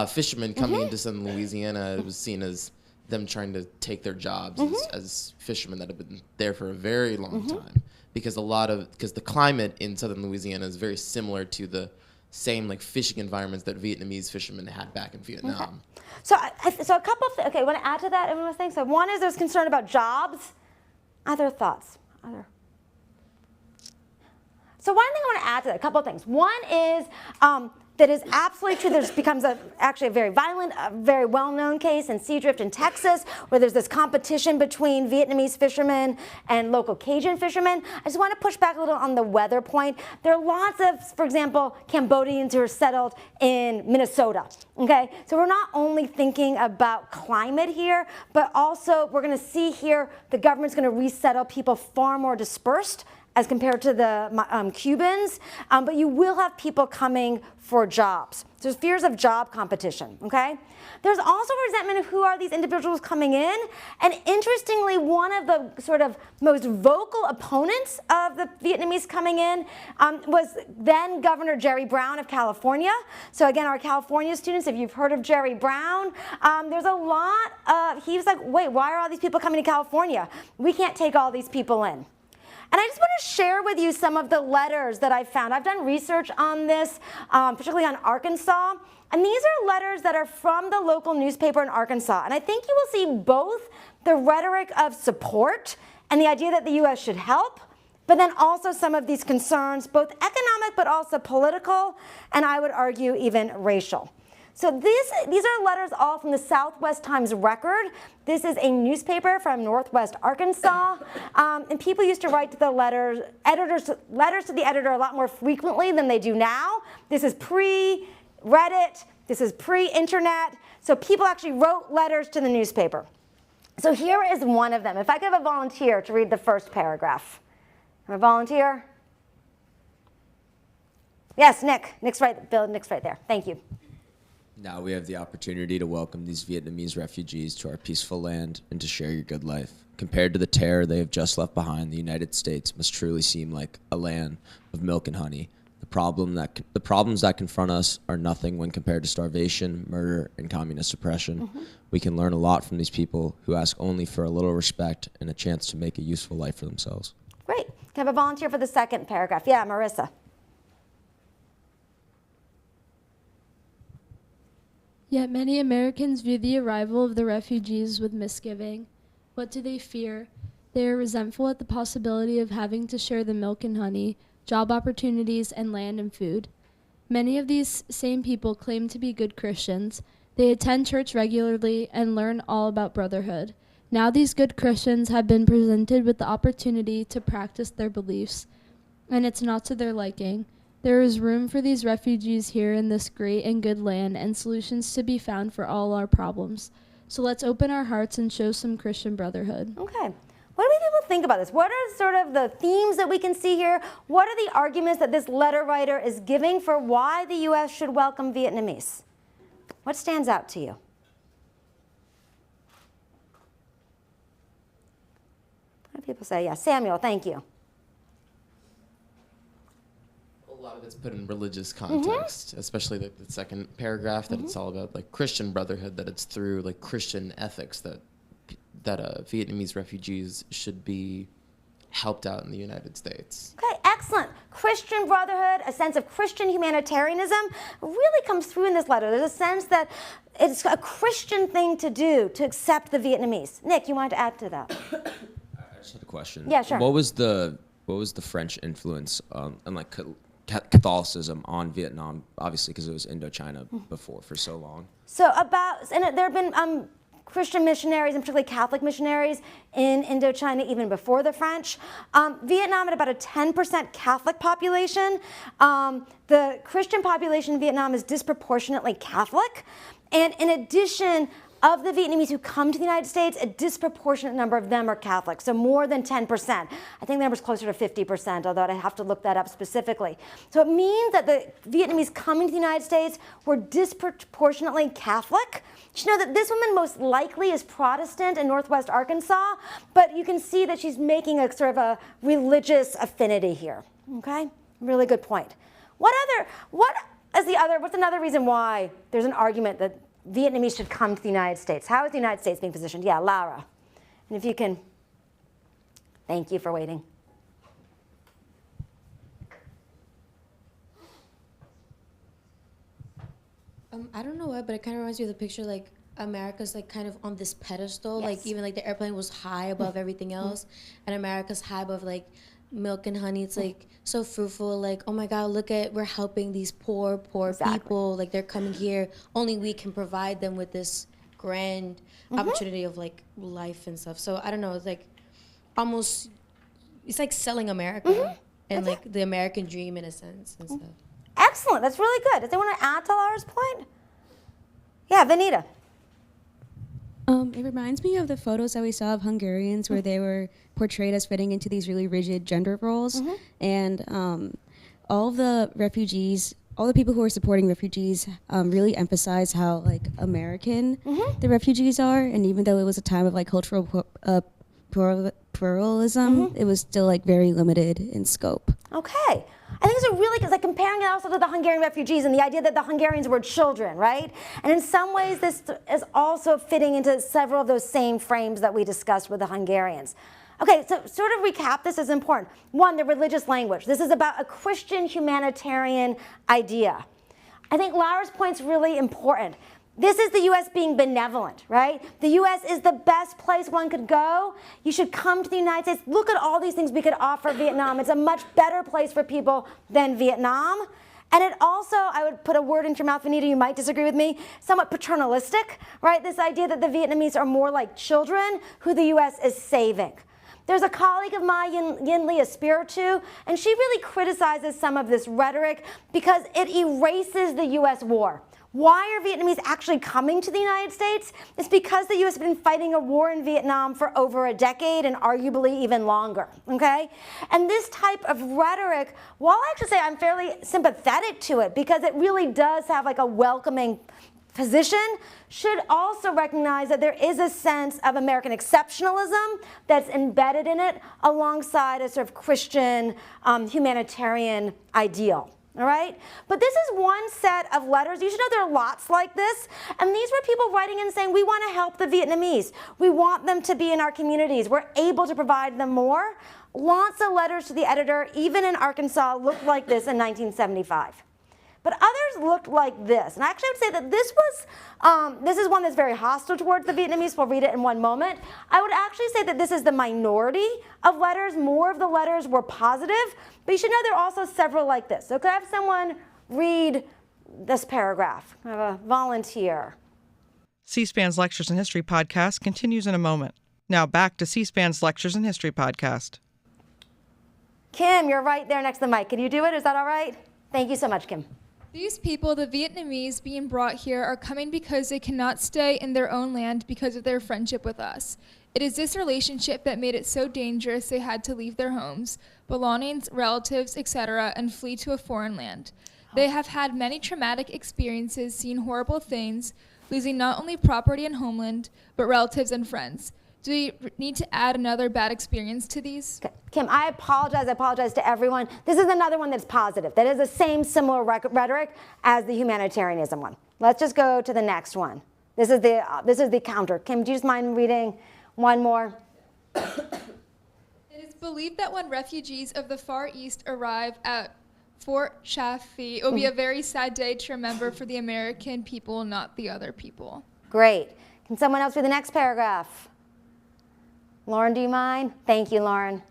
fishermen coming into southern Louisiana. It was seen as them trying to take their jobs as fishermen that have been there for a very long time, because the climate in southern Louisiana is very similar to the same like fishing environments that Vietnamese fishermen had back in Vietnam. So a couple of I want to add to that. Everyone was saying. So one is there's concern about jobs. Other thoughts? So one thing I want to add to that, a couple of things. One is that is absolutely true. There becomes actually a very violent, very well-known case in Seadrift in Texas, where there's this competition between Vietnamese fishermen and local Cajun fishermen. I just want to push back a little on the weather point. There are lots of, for example, Cambodians who are settled in Minnesota. Okay, so we're not only thinking about climate here, but also we're going to see here the government's going to resettle people far more dispersed as compared to the Cubans, but you will have people coming for jobs. So there's fears of job competition, okay? There's also resentment of who are these individuals coming in, and interestingly, one of the sort of most vocal opponents of the Vietnamese coming in was then Governor Jerry Brown of California. So again, our California students, if you've heard of Jerry Brown, there's a lot of, he was like, wait, why are all these people coming to California? We can't take all these people in. And I just want to share with you some of the letters that I found. I've done research on this, particularly on Arkansas. And these are letters that are from the local newspaper in Arkansas. And I think you will see both the rhetoric of support and the idea that the U.S. should help, but then also some of these concerns, both economic but also political, and I would argue even racial. So these are letters all from the Southwest Times Record. This is a newspaper from Northwest Arkansas. And people used to write to the letters to the editor a lot more frequently than they do now. This is pre-Reddit. This is pre-internet. So people actually wrote letters to the newspaper. So here is one of them. If I could have a volunteer to read the first paragraph. A volunteer? Yes, Nick. Nick's right, Bill, Nick's right there. Thank you. Now we have the opportunity to welcome these Vietnamese refugees to our peaceful land and to share your good life. Compared to the terror they have just left behind, the United States must truly seem like a land of milk and honey. The problems that confront us are nothing when compared to starvation, murder, and communist oppression. We can learn a lot from these people who ask only for a little respect and a chance to make a useful life for themselves. Great. Can I have a volunteer for the second paragraph? Yeah, Marissa. Yet many Americans view the arrival of the refugees with misgiving. What do they fear? They are resentful at the possibility of having to share the milk and honey, job opportunities, and land and food. Many of these same people claim to be good Christians. They attend church regularly and learn all about brotherhood. Now these good Christians have been presented with the opportunity to practice their beliefs, and it's not to their liking. There is room for these refugees here in this great and good land, and solutions to be found for all our problems. So let's open our hearts and show some Christian brotherhood. Okay. What do people think about this? What are sort of the themes that we can see here? What are the arguments that this letter writer is giving for why the U.S. should welcome Vietnamese? What stands out to you? What do people say? Yeah, Samuel, thank you. A lot of it's put in religious context, especially the second paragraph, that it's all about like Christian brotherhood, that it's through like Christian ethics that Vietnamese refugees should be helped out in the United States. Okay, excellent. Christian brotherhood, a sense of Christian humanitarianism really comes through in this letter. There's a sense that it's a Christian thing to do, to accept the Vietnamese. Nick, you wanted to add to that? I just had a question. Yeah, sure. What was the French influence and like Catholicism on Vietnam? Obviously, because it was Indochina before for so long. So and there have been Christian missionaries, and particularly Catholic missionaries, in Indochina even before the French. Vietnam had about a 10% Catholic population. The Christian population in Vietnam is disproportionately Catholic. And in addition, of the Vietnamese who come to the United States, a disproportionate number of them are Catholic, so more than 10%. I think the number's closer to 50%, although I'd have to look that up specifically. So it means that the Vietnamese coming to the United States were disproportionately Catholic. You should know that this woman most likely is Protestant in Northwest Arkansas, but you can see that she's making a sort of a religious affinity here, okay? Really good point. What's another reason why there's an argument that Vietnamese should come to the United States? How is the United States being positioned? Yeah, Laura. And if you can, thank you for waiting. I don't know why, but it kind of reminds me of the picture like America's like kind of on this pedestal, Yes. like even like the airplane was high above everything else, and America's high above like milk and honey. It's like so fruitful, like, oh my God, we're helping these poor Exactly. people, like they're coming here, only we can provide them with this grand opportunity of like life and stuff. So I don't know, it's like almost, it's like selling America and like the American dream in a sense and stuff. Excellent, that's really good. Does anyone want to add to Laura's point? Yeah, Vanita. It reminds me of the photos that we saw of Hungarians where they were portrayed as fitting into these really rigid gender roles. And all of the refugees, all the people who are supporting refugees really emphasize how like American the refugees are. And even though it was a time of like cultural pluralism, it was still like very limited in scope. Okay. I think it's a really, because like comparing it also to the Hungarian refugees and the idea that the Hungarians were children, right? And in some ways this is also fitting into several of those same frames that we discussed with the Hungarians. Okay, so sort of recap, this is important. One, the religious language. This is about a Christian humanitarian idea. I think Laura's point's really important. This is the U.S. being benevolent, right? The U.S. is the best place one could go. You should come to the United States. Look at all these things we could offer Vietnam. It's a much better place for people than Vietnam. And it also, I would put a word into your mouth, Vanita, you might disagree with me, somewhat paternalistic, right? This idea that the Vietnamese are more like children who the U.S. is saving. There's a colleague of mine, Yin Lee Espiritu, and she really criticizes some of this rhetoric because it erases the U.S. war. Why are Vietnamese actually coming to the United States? It's because the U.S. has been fighting a war in Vietnam for over a decade and arguably even longer, okay? And this type of rhetoric, while I actually say I'm fairly sympathetic to it because it really does have like a welcoming position, should also recognize that there is a sense of American exceptionalism that's embedded in it alongside a sort of Christian humanitarian ideal. All right? But this is one set of letters. You should know there are lots like this. And these were people writing in saying, we want to help the Vietnamese. We want them to be in our communities. We're able to provide them more. Lots of letters to the editor, even in Arkansas, looked like this in 1975. But others looked like this. And actually I would say that this is one that's very hostile towards the Vietnamese. We'll read it in one moment. I would actually say that this is the minority of letters. More of the letters were positive. But you should know there are also several like this. So could I have someone read this paragraph? I have a volunteer. C-SPAN's Lectures in History podcast continues in a moment. Now back to C-SPAN's Lectures in History podcast. Kim, you're right there next to the mic. Can you do it? Is that all right? Thank you so much, Kim. These people, the Vietnamese being brought here, are coming because they cannot stay in their own land because of their friendship with us. It is this relationship that made it so dangerous they had to leave their homes, belongings, relatives, etc., and flee to a foreign land. They have had many traumatic experiences, seen horrible things, losing not only property and homeland, but relatives and friends. Do we need to add another bad experience to these? Okay. Kim, I apologize to everyone. This is another one that's positive. That is the same similar rhetoric as the humanitarianism one. Let's just go to the next one. This is the counter. Kim, do you just mind reading one more? It is believed that when refugees of the Far East arrive at Fort Chaffee, it will be a very sad day to remember for the American people, not the other people. Great. Can someone else read the next paragraph? Lauren, do you mind? Thank you, Lauren.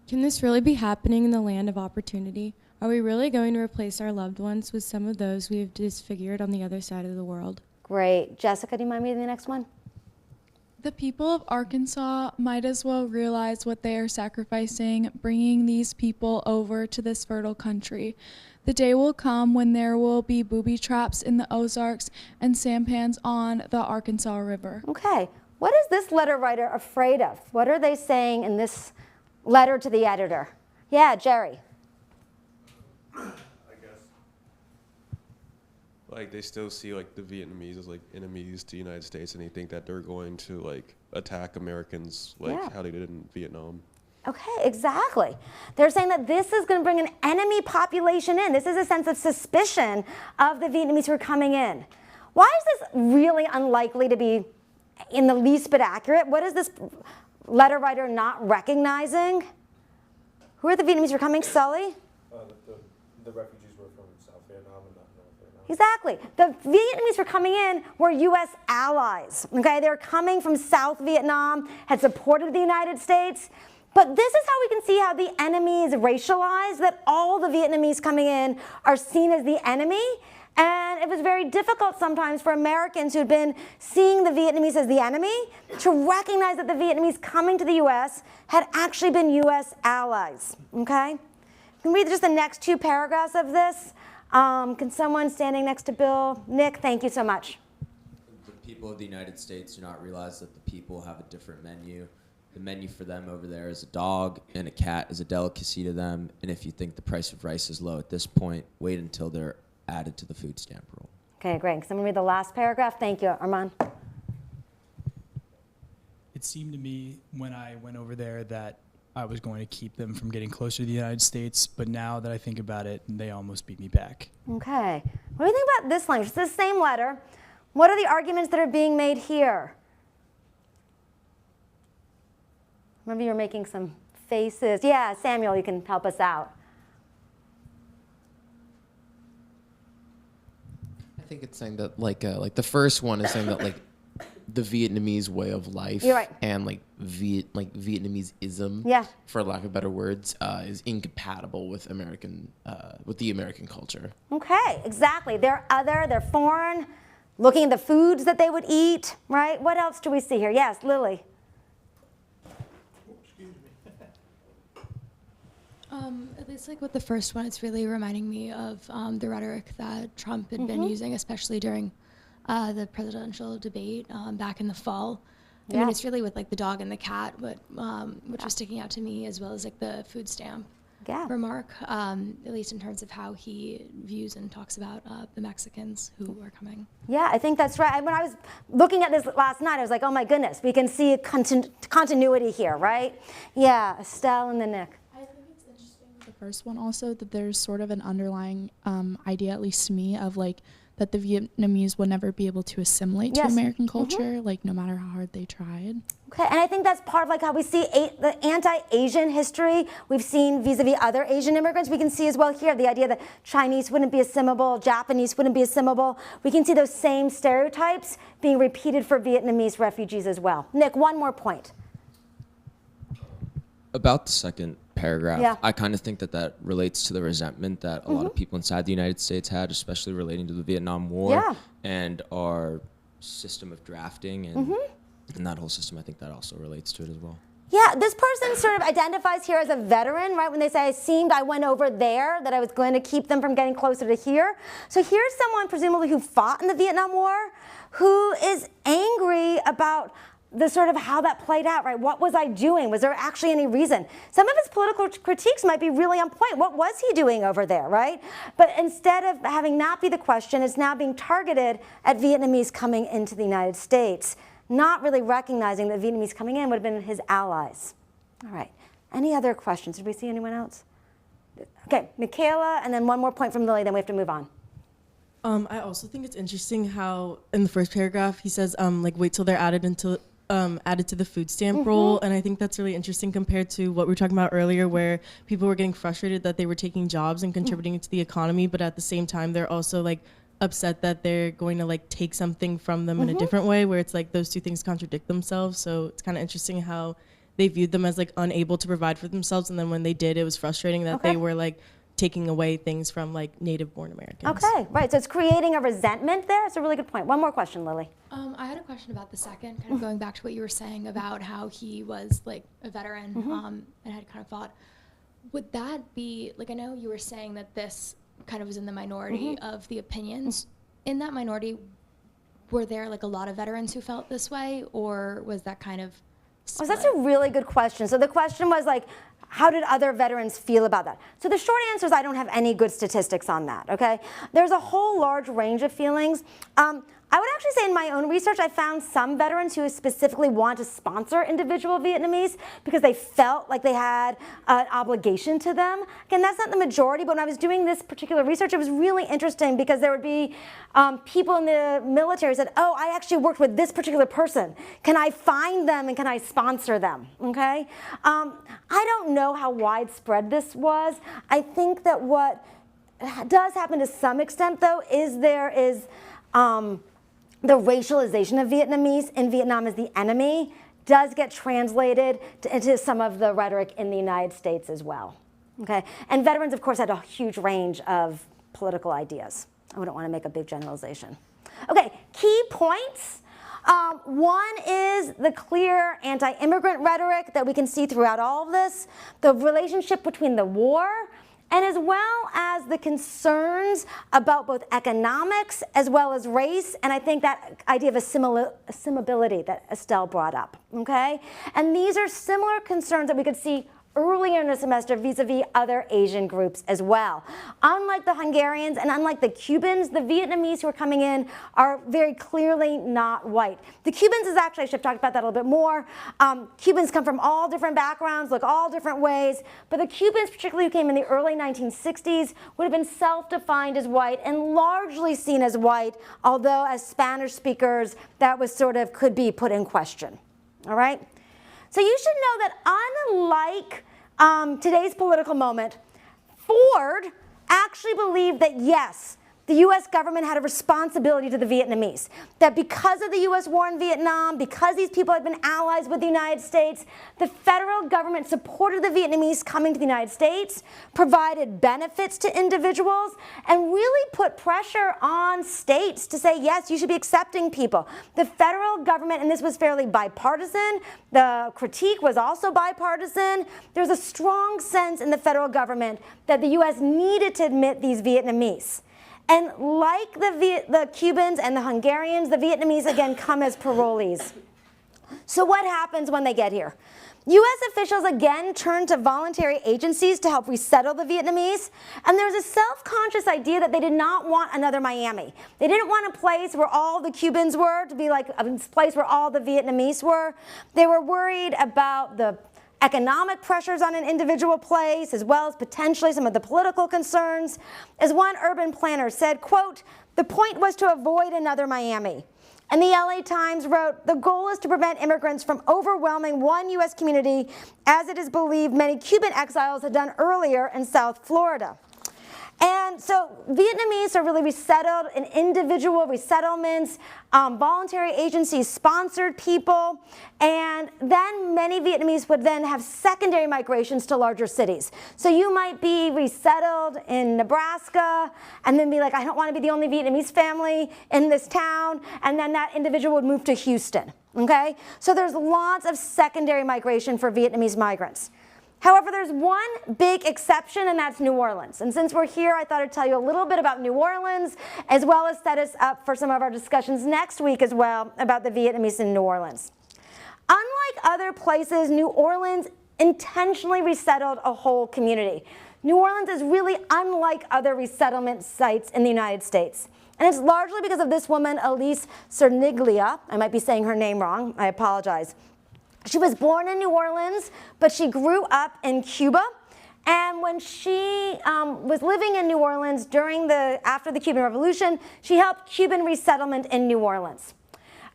Can this really be happening in the land of opportunity? Are we really going to replace our loved ones with some of those we have disfigured on the other side of the world? Great. Jessica, do you mind reading the next one? The people of Arkansas might as well realize what they are sacrificing, bringing these people over to this fertile country. The day will come when there will be booby traps in the Ozarks and sampans on the Arkansas River. Okay. What is this letter writer afraid of? What are they saying in this letter to the editor? Yeah, Jerry. I guess. Like they still see like the Vietnamese as like enemies to the United States, and they think that they're going to like attack Americans like how they did in Vietnam. Okay, exactly. They're saying that this is going to bring an enemy population in. This is a sense of suspicion of the Vietnamese who are coming in. Why is this really unlikely to be in the least bit accurate? What is this letter writer not recognizing? Who are the Vietnamese who are coming, Sully? The refugees were from South Vietnam and not North Vietnam. Exactly. The Vietnamese who are coming in were U.S. allies. Okay, they're coming from South Vietnam, had supported the United States. But this is how we can see how the enemy is racialized, that all the Vietnamese coming in are seen as the enemy. And it was very difficult sometimes for Americans who'd been seeing the Vietnamese as the enemy to recognize that the Vietnamese coming to the U.S. had actually been U.S. allies, okay? You can read just the next two paragraphs of this. Can someone standing next to Bill? Nick, thank you so much. The people of the United States do not realize that the people have a different menu. The menu for them over there is a dog, and a cat is a delicacy to them. And if you think the price of rice is low at this point, wait until they're added to the food stamp roll. Okay, great. Can someone read the last paragraph? Thank you, Armand. It seemed to me when I went over there that I was going to keep them from getting closer to the United States, but now that I think about it, they almost beat me back. Okay. What do you think about this language? It's the same letter. What are the arguments that are being made here? Maybe you're making some faces. Yeah, Samuel, you can help us out. I think it's saying that like the first one is saying that like the Vietnamese way of life You're right. and Vietnamese-ism, Yeah. for lack of better words, is incompatible with the American culture. Okay, exactly. They're other, they're foreign, looking at the foods that they would eat, right? What else do we see here? Yes, Lily. At least like with the first one, it's really reminding me of the rhetoric that Trump had been using, especially during the presidential debate back in the fall. I mean, it's really with like the dog and the cat, but which was sticking out to me, as well as like the food stamp remark, at least in terms of how he views and talks about the Mexicans who are coming. Yeah, I think that's right. When I was looking at this last night, I was like, oh my goodness, we can see a continuity here, right? Yeah, Estelle and then Nick. The first one also, that there's sort of an underlying idea, at least to me, of like that the Vietnamese will never be able to assimilate to American culture, like no matter how hard they tried. Okay, and I think that's part of like how we see the anti-Asian history we've seen vis-a-vis other Asian immigrants. We can see as well here the idea that Chinese wouldn't be assimilable, Japanese wouldn't be assimilable. We can see those same stereotypes being repeated for Vietnamese refugees as well. Nick, one more point. About the second paragraph, I kind of think that relates to the resentment that a lot of people inside the United States had, especially relating to the Vietnam War and our system of drafting and that whole system. I think that also relates to it as well. Yeah, this person sort of identifies here as a veteran, right? When they say, I went over there, that I was going to keep them from getting closer to here. So here's someone presumably who fought in the Vietnam War, who is angry about the sort of how that played out, right? What was I doing? Was there actually any reason? Some of his political critiques might be really on point. What was he doing over there, right? But instead of having that be the question, it's now being targeted at Vietnamese coming into the United States, not really recognizing that Vietnamese coming in would have been his allies. All right, any other questions? Did we see anyone else? Okay, Michaela, and then one more point from Lily, then we have to move on. I also think it's interesting how in the first paragraph he says, like, wait till they're added to the food stamp roll, and I think that's really interesting compared to what we were talking about earlier, where people were getting frustrated that they were taking jobs and contributing to the economy, but at the same time they're also like upset that they're going to like take something from them in a different way, where it's like those two things contradict themselves. So it's kind of interesting how they viewed them as like unable to provide for themselves, and then when they did, it was frustrating that they were like taking away things from like native-born Americans. Okay, right, so it's creating a resentment there. It's a really good point. One more question, Lily. I had a question about the second, kind of going back to what you were saying about how he was like a veteran and had kind of fought. Would that be, like, I know you were saying that this kind of was in the minority of the opinions. In that minority, were there like a lot of veterans who felt this way, or was that kind of split? That's a really good question. So the question was like, how did other veterans feel about that? So the short answer is I don't have any good statistics on that, okay? There's a whole large range of feelings. I would actually say in my own research, I found some veterans who specifically want to sponsor individual Vietnamese because they felt like they had an obligation to them. Again, that's not the majority, but when I was doing this particular research, it was really interesting because there would be people in the military who said, oh, I actually worked with this particular person. Can I find them and can I sponsor them, okay? I don't know how widespread this was. I think that what does happen to some extent, though, is there is the racialization of Vietnamese in Vietnam as the enemy does get translated into some of the rhetoric in the United States as well. Okay, and veterans, of course, had a huge range of political ideas. I wouldn't want to make a big generalization. Okay, key points. One is the clear anti-immigrant rhetoric that we can see throughout all of this, the relationship between the war and as well as the concerns about both economics as well as race, and I think that idea of assimilability that Estelle brought up, okay? And these are similar concerns that we could see earlier in the semester vis-a-vis other Asian groups as well. Unlike the Hungarians and unlike the Cubans, the Vietnamese who are coming in are very clearly not white. The Cubans is actually, I should have talked about that a little bit more. Cubans come from all different backgrounds, look all different ways, but the Cubans, particularly who came in the early 1960s, would have been self-defined as white and largely seen as white, although as Spanish speakers, that was sort of could be put in question, all right? So you should know that unlike today's political moment, Ford actually believed that yes, the US government had a responsibility to the Vietnamese. That because of the US war in Vietnam, because these people had been allies with the United States, the federal government supported the Vietnamese coming to the United States, provided benefits to individuals, and really put pressure on states to say, yes, you should be accepting people. The federal government, and this was fairly bipartisan, the critique was also bipartisan, there's a strong sense in the federal government that the US needed to admit these Vietnamese. And like the Cubans and the Hungarians, the Vietnamese again come as parolees. So what happens when they get here? US officials again turn to voluntary agencies to help resettle the Vietnamese, and there's a self-conscious idea that they did not want another Miami. They didn't want a place where all the Cubans were to be like a place where all the Vietnamese were. They were worried about the economic pressures on an individual place, as well as potentially some of the political concerns. As one urban planner said, quote, "The point was to avoid another Miami." And the LA Times wrote, "The goal is to prevent immigrants from overwhelming one US community, as it is believed many Cuban exiles had done earlier in South Florida." And so Vietnamese are really resettled in individual resettlements, voluntary agencies sponsored people, and then many Vietnamese would then have secondary migrations to larger cities. So you might be resettled in Nebraska and then be like, I don't want to be the only Vietnamese family in this town, and then that individual would move to Houston, okay? So there's lots of secondary migration for Vietnamese migrants. However, there's one big exception, and that's New Orleans. And since we're here, I thought I'd tell you a little bit about New Orleans, as well as set us up for some of our discussions next week as well about the Vietnamese in New Orleans. Unlike other places, New Orleans intentionally resettled a whole community. New Orleans is really unlike other resettlement sites in the United States. And it's largely because of this woman, Elise Cerniglia. I might be saying her name wrong. I apologize. She was born in New Orleans, but she grew up in Cuba. And when she was living in New Orleans after the Cuban Revolution, she helped Cuban resettlement in New Orleans.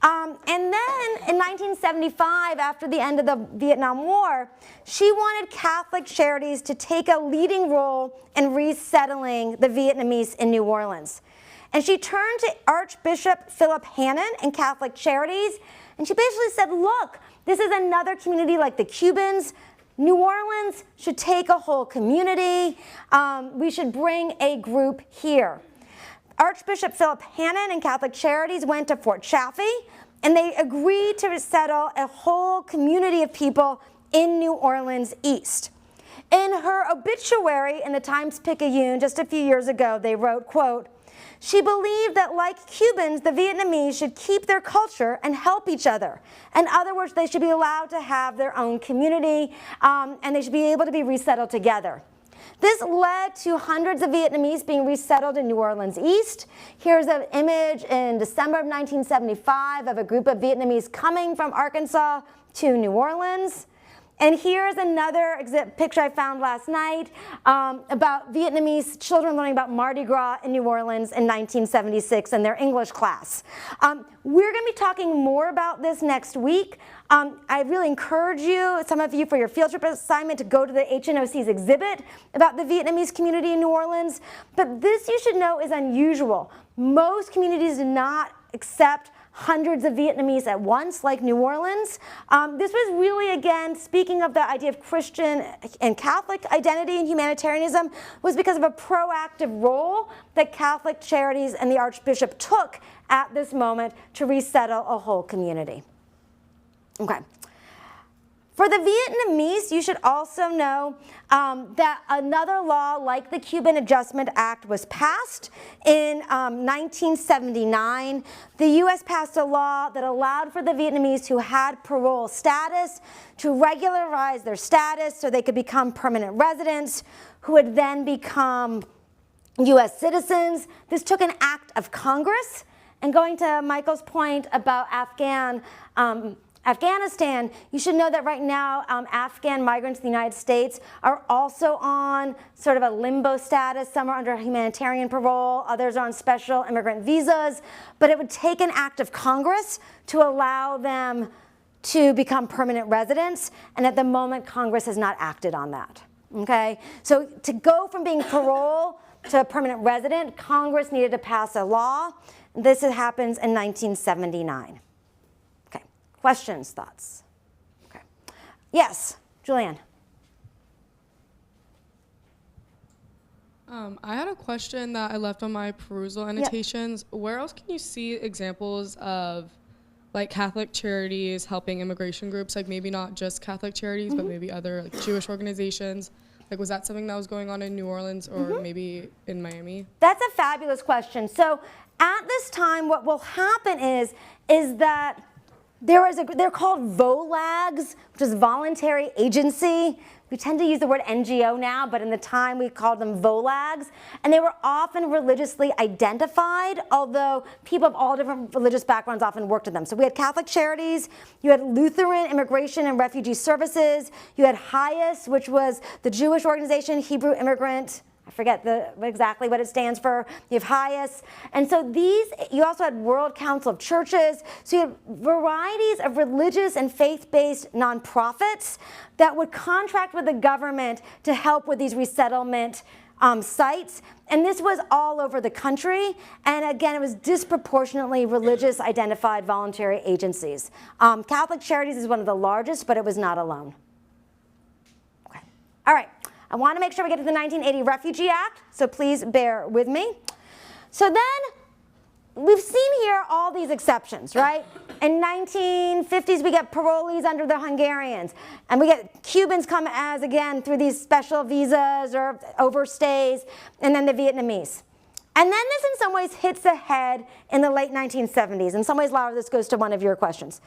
And then in 1975, after the end of the Vietnam War, she wanted Catholic Charities to take a leading role in resettling the Vietnamese in New Orleans. And she turned to Archbishop Philip Hannon and Catholic Charities, and she basically said, look, this is another community like the Cubans. New Orleans should take a whole community. We should bring a group here. Archbishop Philip Hannon and Catholic Charities went to Fort Chaffee, and they agreed to resettle a whole community of people in New Orleans East. In her obituary in the Times-Picayune just a few years ago, they wrote, quote, "She believed that like Cubans, the Vietnamese should keep their culture and help each other. In other words, they should be allowed to have their own community, and they should be able to be resettled together." This led to hundreds of Vietnamese being resettled in New Orleans East. Here's an image in December of 1975 of a group of Vietnamese coming from Arkansas to New Orleans. And here's another picture I found last night about Vietnamese children learning about Mardi Gras in New Orleans in 1976 in their English class. We're going to be talking more about this next week. I really encourage you, some of you for your field trip assignment, to go to the HNOC's exhibit about the Vietnamese community in New Orleans. But this, you should know, is unusual. Most communities do not accept hundreds of Vietnamese at once, like New Orleans. This was really, again, speaking of the idea of Christian and Catholic identity and humanitarianism, was because of a proactive role that Catholic Charities and the Archbishop took at this moment to resettle a whole community. Okay. For the Vietnamese, you should also know that another law like the Cuban Adjustment Act was passed in 1979. The U.S. passed a law that allowed for the Vietnamese who had parole status to regularize their status so they could become permanent residents, who would then become U.S. citizens. This took an act of Congress. And going to Michael's point about Afghanistan, you should know that right now Afghan migrants in the United States are also on sort of a limbo status. Some are under humanitarian parole, others are on special immigrant visas. But it would take an act of Congress to allow them to become permanent residents. And at the moment, Congress has not acted on that. Okay? So to go from being parole to a permanent resident, Congress needed to pass a law. This happens in 1979. Okay, questions, thoughts? Okay, yes, Julianne. I had a question that I left on my perusal annotations. Yep. Where else can you see examples of like Catholic charities helping immigration groups, like maybe not just Catholic charities, but maybe other like Jewish organizations? Like, was that something that was going on in New Orleans or maybe in Miami? That's a fabulous question. So at this time, what will happen is that they're called VOLAGs, which is voluntary agency. We tend to use the word NGO now, but in the time we called them VOLAGs. And they were often religiously identified, although people of all different religious backgrounds often worked with them. So we had Catholic Charities, you had Lutheran Immigration and Refugee Services, you had HIAS, which was the Jewish organization, Hebrew Immigrant, I forget exactly what it stands for. You have HIAS. And so you also had World Council of Churches. So you had varieties of religious and faith-based nonprofits that would contract with the government to help with these resettlement sites. And this was all over the country. And again, it was disproportionately religious identified voluntary agencies. Catholic Charities is one of the largest, but it was not alone. Okay. All right. I want to make sure we get to the 1980 Refugee Act, so please bear with me. So then, we've seen here all these exceptions, right? In 1950s, we get parolees under the Hungarians, and we get Cubans come as, again, through these special visas or overstays, and then the Vietnamese. And then this, in some ways, hits the head in the late 1970s. In some ways, Laura, this goes to one of your questions.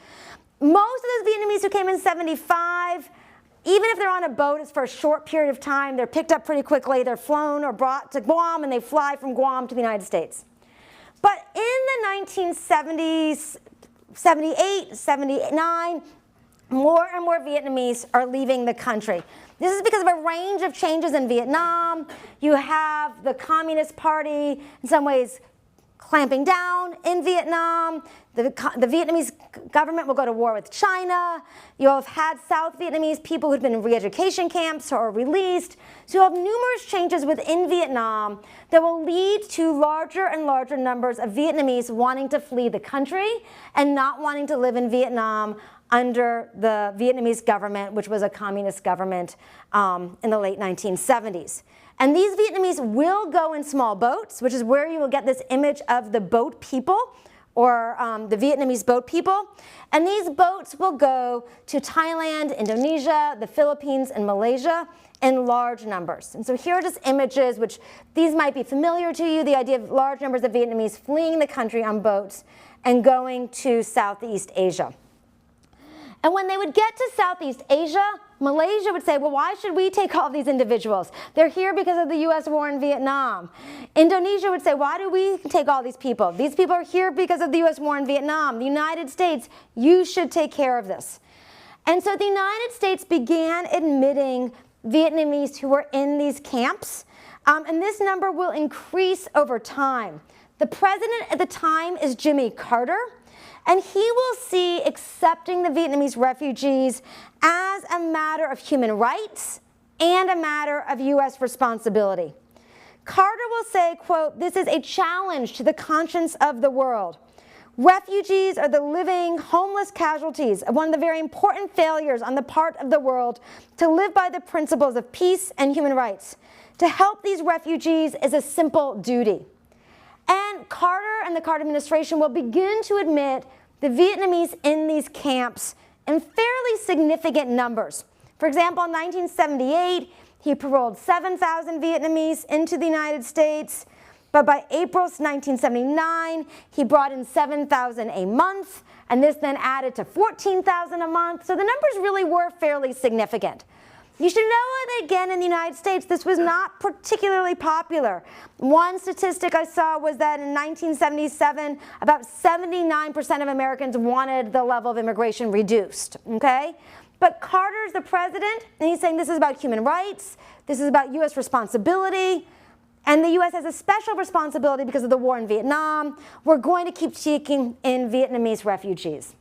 Most of those Vietnamese who came in 75, even if they're on a boat, it's for a short period of time. They're picked up pretty quickly. They're flown or brought to Guam, and they fly from Guam to the United States. But in the 1970s, 78, 79, more and more Vietnamese are leaving the country. This is because of a range of changes in Vietnam. You have the Communist Party, in some ways, clamping down in Vietnam. The Vietnamese government will go to war with China. You have had South Vietnamese people who've been in re-education camps or released. So you have numerous changes within Vietnam that will lead to larger and larger numbers of Vietnamese wanting to flee the country and not wanting to live in Vietnam under the Vietnamese government, which was a communist government in the late 1970s. And these Vietnamese will go in small boats, which is where you will get this image of the boat people, or the Vietnamese boat people. And these boats will go to Thailand, Indonesia, the Philippines, and Malaysia in large numbers. And so here are just images, which these might be familiar to you, the idea of large numbers of Vietnamese fleeing the country on boats and going to Southeast Asia. And when they would get to Southeast Asia, Malaysia would say, well, why should we take all these individuals? They're here because of the US war in Vietnam. Indonesia would say, why do we take all these people? These people are here because of the US war in Vietnam. The United States, you should take care of this. And so the United States began admitting Vietnamese who were in these camps. And this number will increase over time. The president at the time is Jimmy Carter. And he will see accepting the Vietnamese refugees as a matter of human rights and a matter of US responsibility. Carter will say, quote, "This is a challenge to the conscience of the world. Refugees are the living, homeless casualties of one of the very important failures on the part of the world to live by the principles of peace and human rights. To help these refugees is a simple duty." And Carter and the Carter administration will begin to admit the Vietnamese in these camps in fairly significant numbers. For example, in 1978, he paroled 7,000 Vietnamese into the United States, but by April 1979, he brought in 7,000 a month, and this then added to 14,000 a month, so the numbers really were fairly significant. You should know that, again, in the United States, this was not particularly popular. One statistic I saw was that in 1977, about 79% of Americans wanted the level of immigration reduced, okay? But Carter's the president, and he's saying this is about human rights, this is about U.S. responsibility, and the U.S. has a special responsibility because of the war in Vietnam. We're going to keep taking in Vietnamese refugees.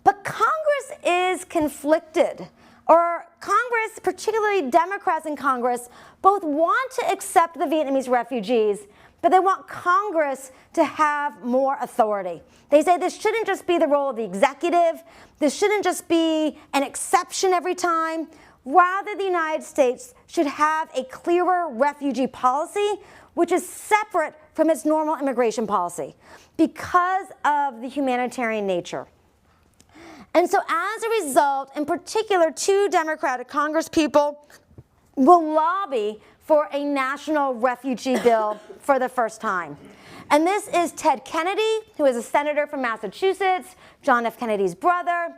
But Congress is conflicted. Or Congress, particularly Democrats in Congress, both want to accept the Vietnamese refugees, but they want Congress to have more authority. They say this shouldn't just be the role of the executive, this shouldn't just be an exception every time. Rather, the United States should have a clearer refugee policy, which is separate from its normal immigration policy because of the humanitarian nature. And so as a result, in particular, 2 Democratic congresspeople will lobby for a national refugee bill for the first time. And this is Ted Kennedy, who is a senator from Massachusetts, John F. Kennedy's brother,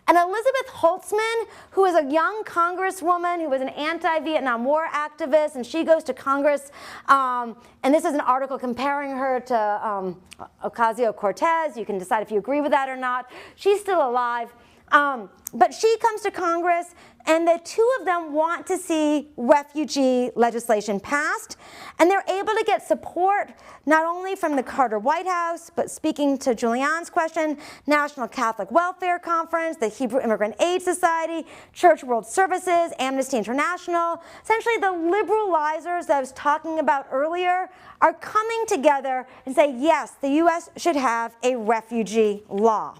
and Elizabeth Holtzman, who is a young congresswoman who was an anti-Vietnam War activist, and she goes to Congress, and this is an article comparing her to Ocasio-Cortez. You can decide if you agree with that or not. She's still alive. But she comes to Congress, and the 2 of them want to see refugee legislation passed, and they're able to get support not only from the Carter White House, but speaking to Julianne's question, National Catholic Welfare Conference, the Hebrew Immigrant Aid Society, Church World Services, Amnesty International. Essentially, the liberalizers that I was talking about earlier are coming together and say, yes, the U.S. should have a refugee law.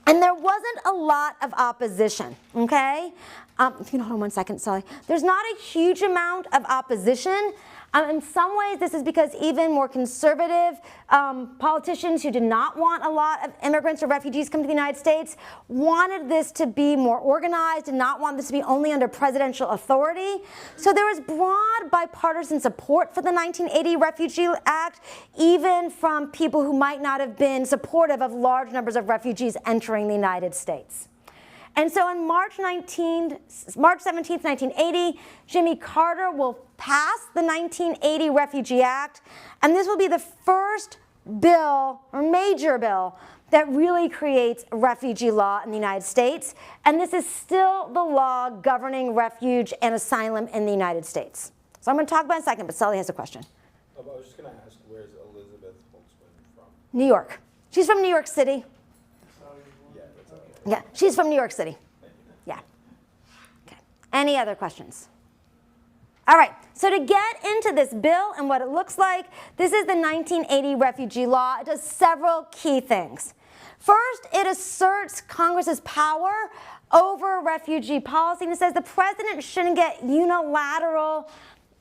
And there wasn't a lot of opposition, okay? If you can hold on one second, sorry. There's not a huge amount of opposition. In some ways, this is because even more conservative politicians who did not want a lot of immigrants or refugees come to the United States wanted this to be more organized, did not want this to be only under presidential authority. So there was broad bipartisan support for the 1980 Refugee Act, even from people who might not have been supportive of large numbers of refugees entering the United States. And so on March 17th, 1980, Jimmy Carter will pass the 1980 Refugee Act, and this will be the first bill, or major bill, that really creates a refugee law in the United States. And this is still the law governing refuge and asylum in the United States. So I'm going to talk about it in a second, but Sully has a question. I was just going to ask, where's Elizabeth Holtzman from? New York. She's from New York City. Yeah, she's from New York City. Yeah. Okay. Any other questions? All right, so to get into this bill and what it looks like, this is the 1980 refugee law. It does several key things. First, it asserts Congress's power over refugee policy, and it says the president shouldn't get unilateral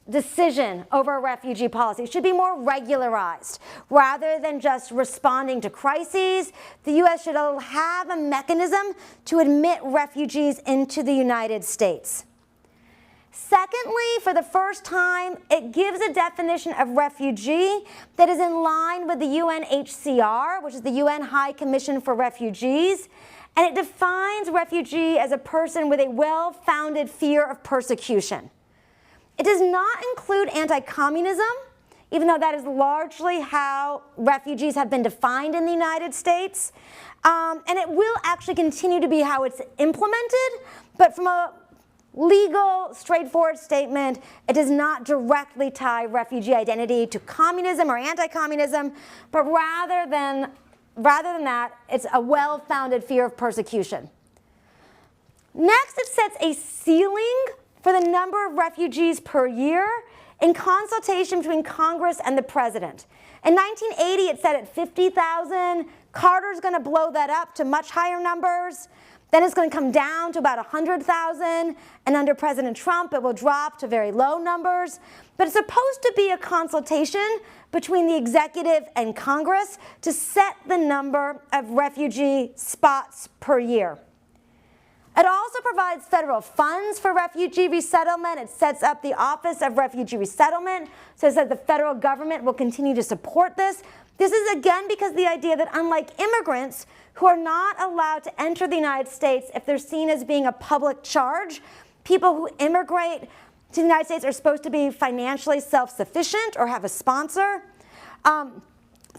decision over refugee policy. It should be more regularized. Rather than just responding to crises, the U.S. should have a mechanism to admit refugees into the United States. Secondly, for the first time, it gives a definition of refugee that is in line with the UNHCR, which is the UN High Commission for Refugees, and it defines refugee as a person with a well-founded fear of persecution. It does not include anti-communism, even though that is largely how refugees have been defined in the United States. And it will actually continue to be how it's implemented, but from a legal, straightforward statement, it does not directly tie refugee identity to communism or anti-communism, but rather than that, it's a well-founded fear of persecution. Next, it sets a ceiling for the number of refugees per year in consultation between Congress and the president. In 1980, it set at 50,000. Carter's going to blow that up to much higher numbers. Then it's going to come down to about 100,000, and under President Trump, it will drop to very low numbers. But it's supposed to be a consultation between the executive and Congress to set the number of refugee spots per year. It also provides federal funds for refugee resettlement. It sets up the Office of Refugee Resettlement, so it says the federal government will continue to support this. This is again because of the idea that unlike immigrants who are not allowed to enter the United States if they're seen as being a public charge, people who immigrate to the United States are supposed to be financially self-sufficient or have a sponsor.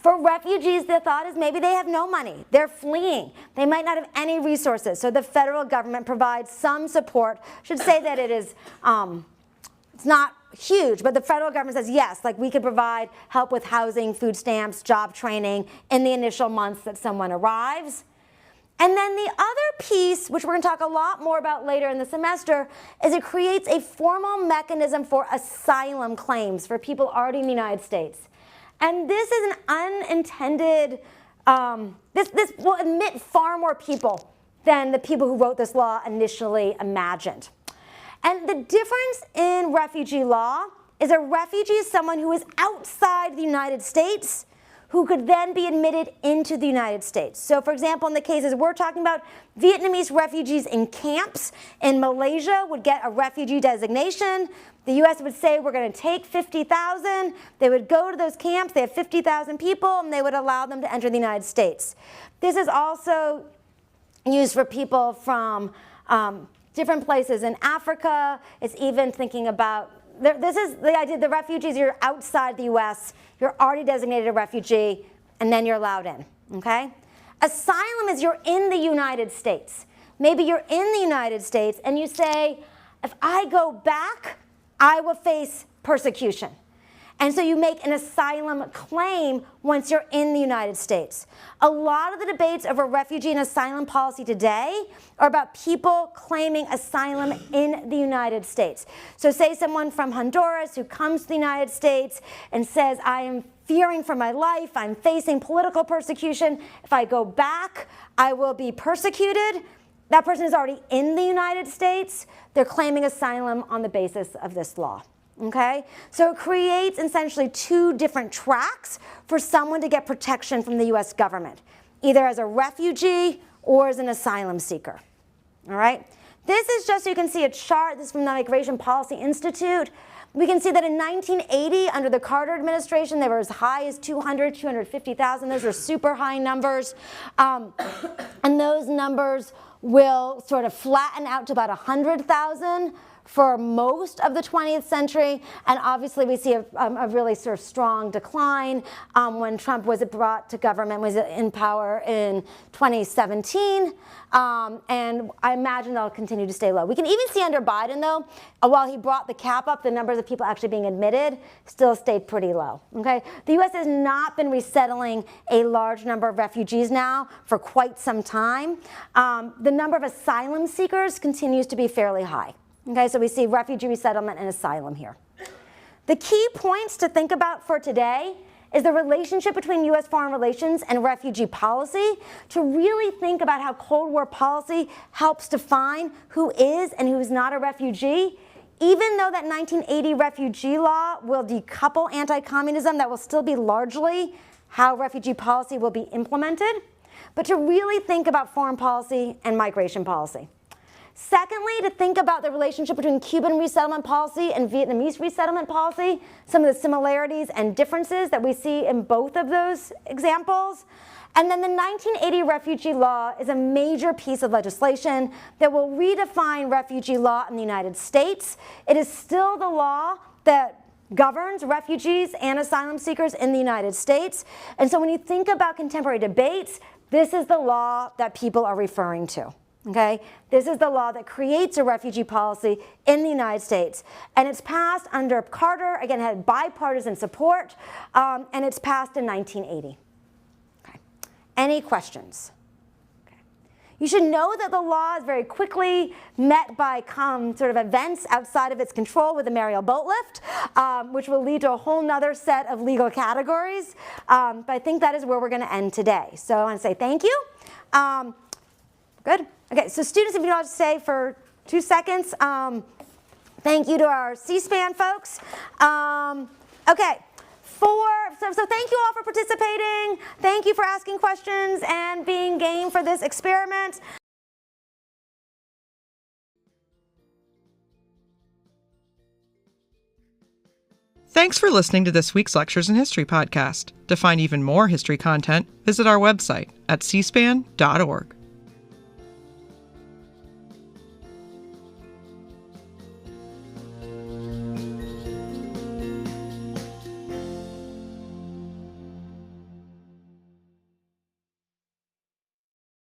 For refugees, the thought is maybe they have no money. They're fleeing. They might not have any resources. So the federal government provides some support. I should say that it is, it's not huge, but the federal government says, yes, like we could provide help with housing, food stamps, job training in the initial months that someone arrives. And then the other piece, which we're going to talk a lot more about later in the semester, is it creates a formal mechanism for asylum claims for people already in the United States. And this is an unintended, this will admit far more people than the people who wrote this law initially imagined. And the difference in refugee law is a refugee is someone who is outside the United States who could then be admitted into the United States. So for example, in the cases we're talking about, Vietnamese refugees in camps in Malaysia would get a refugee designation. The US would say, we're going to take 50,000. They would go to those camps. They have 50,000 people, and they would allow them to enter the United States. This is also used for people from different places in Africa. It's even thinking about, this is the idea, the refugees, you're outside the US, you're already designated a refugee, and then you're allowed in, okay? Asylum is you're in the United States. Maybe you're in the United States, and you say, if I go back, I will face persecution. And so you make an asylum claim once you're in the United States. A lot of the debates over refugee and asylum policy today are about people claiming asylum in the United States. So say someone from Honduras who comes to the United States and says, I am fearing for my life, I'm facing political persecution. If I go back, I will be persecuted. That person is already in the United States. They're claiming asylum on the basis of this law. Okay? So it creates essentially two different tracks for someone to get protection from the US government, either as a refugee or as an asylum seeker. All right? This is just so you can see a chart. This is from the Migration Policy Institute. We can see that in 1980, under the Carter administration, they were as high as 200, 250,000. Those are super high numbers. And those numbers will sort of flatten out to about 100,000 for most of the 20th century, and obviously we see a really sort of strong decline when Trump was brought to government, was in power in 2017, and I imagine they'll continue to stay low. We can even see under Biden, though, while he brought the cap up, the numbers of people actually being admitted still stayed pretty low, okay? The U.S. has not been resettling a large number of refugees now for quite some time. The number of asylum seekers continues to be fairly high. Okay, so we see refugee resettlement and asylum here. The key points to think about for today is the relationship between U.S. foreign relations and refugee policy, to really think about how Cold War policy helps define who is and who is not a refugee. Even though that 1980 refugee law will decouple anti-communism, that will still be largely how refugee policy will be implemented, but to really think about foreign policy and migration policy. Secondly, to think about the relationship between Cuban resettlement policy and Vietnamese resettlement policy, some of the similarities and differences that we see in both of those examples. And then the 1980 refugee law is a major piece of legislation that will redefine refugee law in the United States. It is still the law that governs refugees and asylum seekers in the United States. And so when you think about contemporary debates, this is the law that people are referring to. Okay? This is the law that creates a refugee policy in the United States. And it's passed under Carter, again, had bipartisan support, and it's passed in 1980. Okay. Any questions? Okay. You should know that the law is very quickly met by sort of events outside of its control with the Mariel boat lift, which will lead to a whole nother set of legal categories. But I think that is where we're going to end today. So I want to say thank you. Good. Okay, so students, if you don't say for 2 seconds, thank you to our C-SPAN folks. Okay, so thank you all for participating. Thank you for asking questions and being game for this experiment. Thanks for listening to this week's Lectures in History podcast. To find even more history content, visit our website at cspan.org.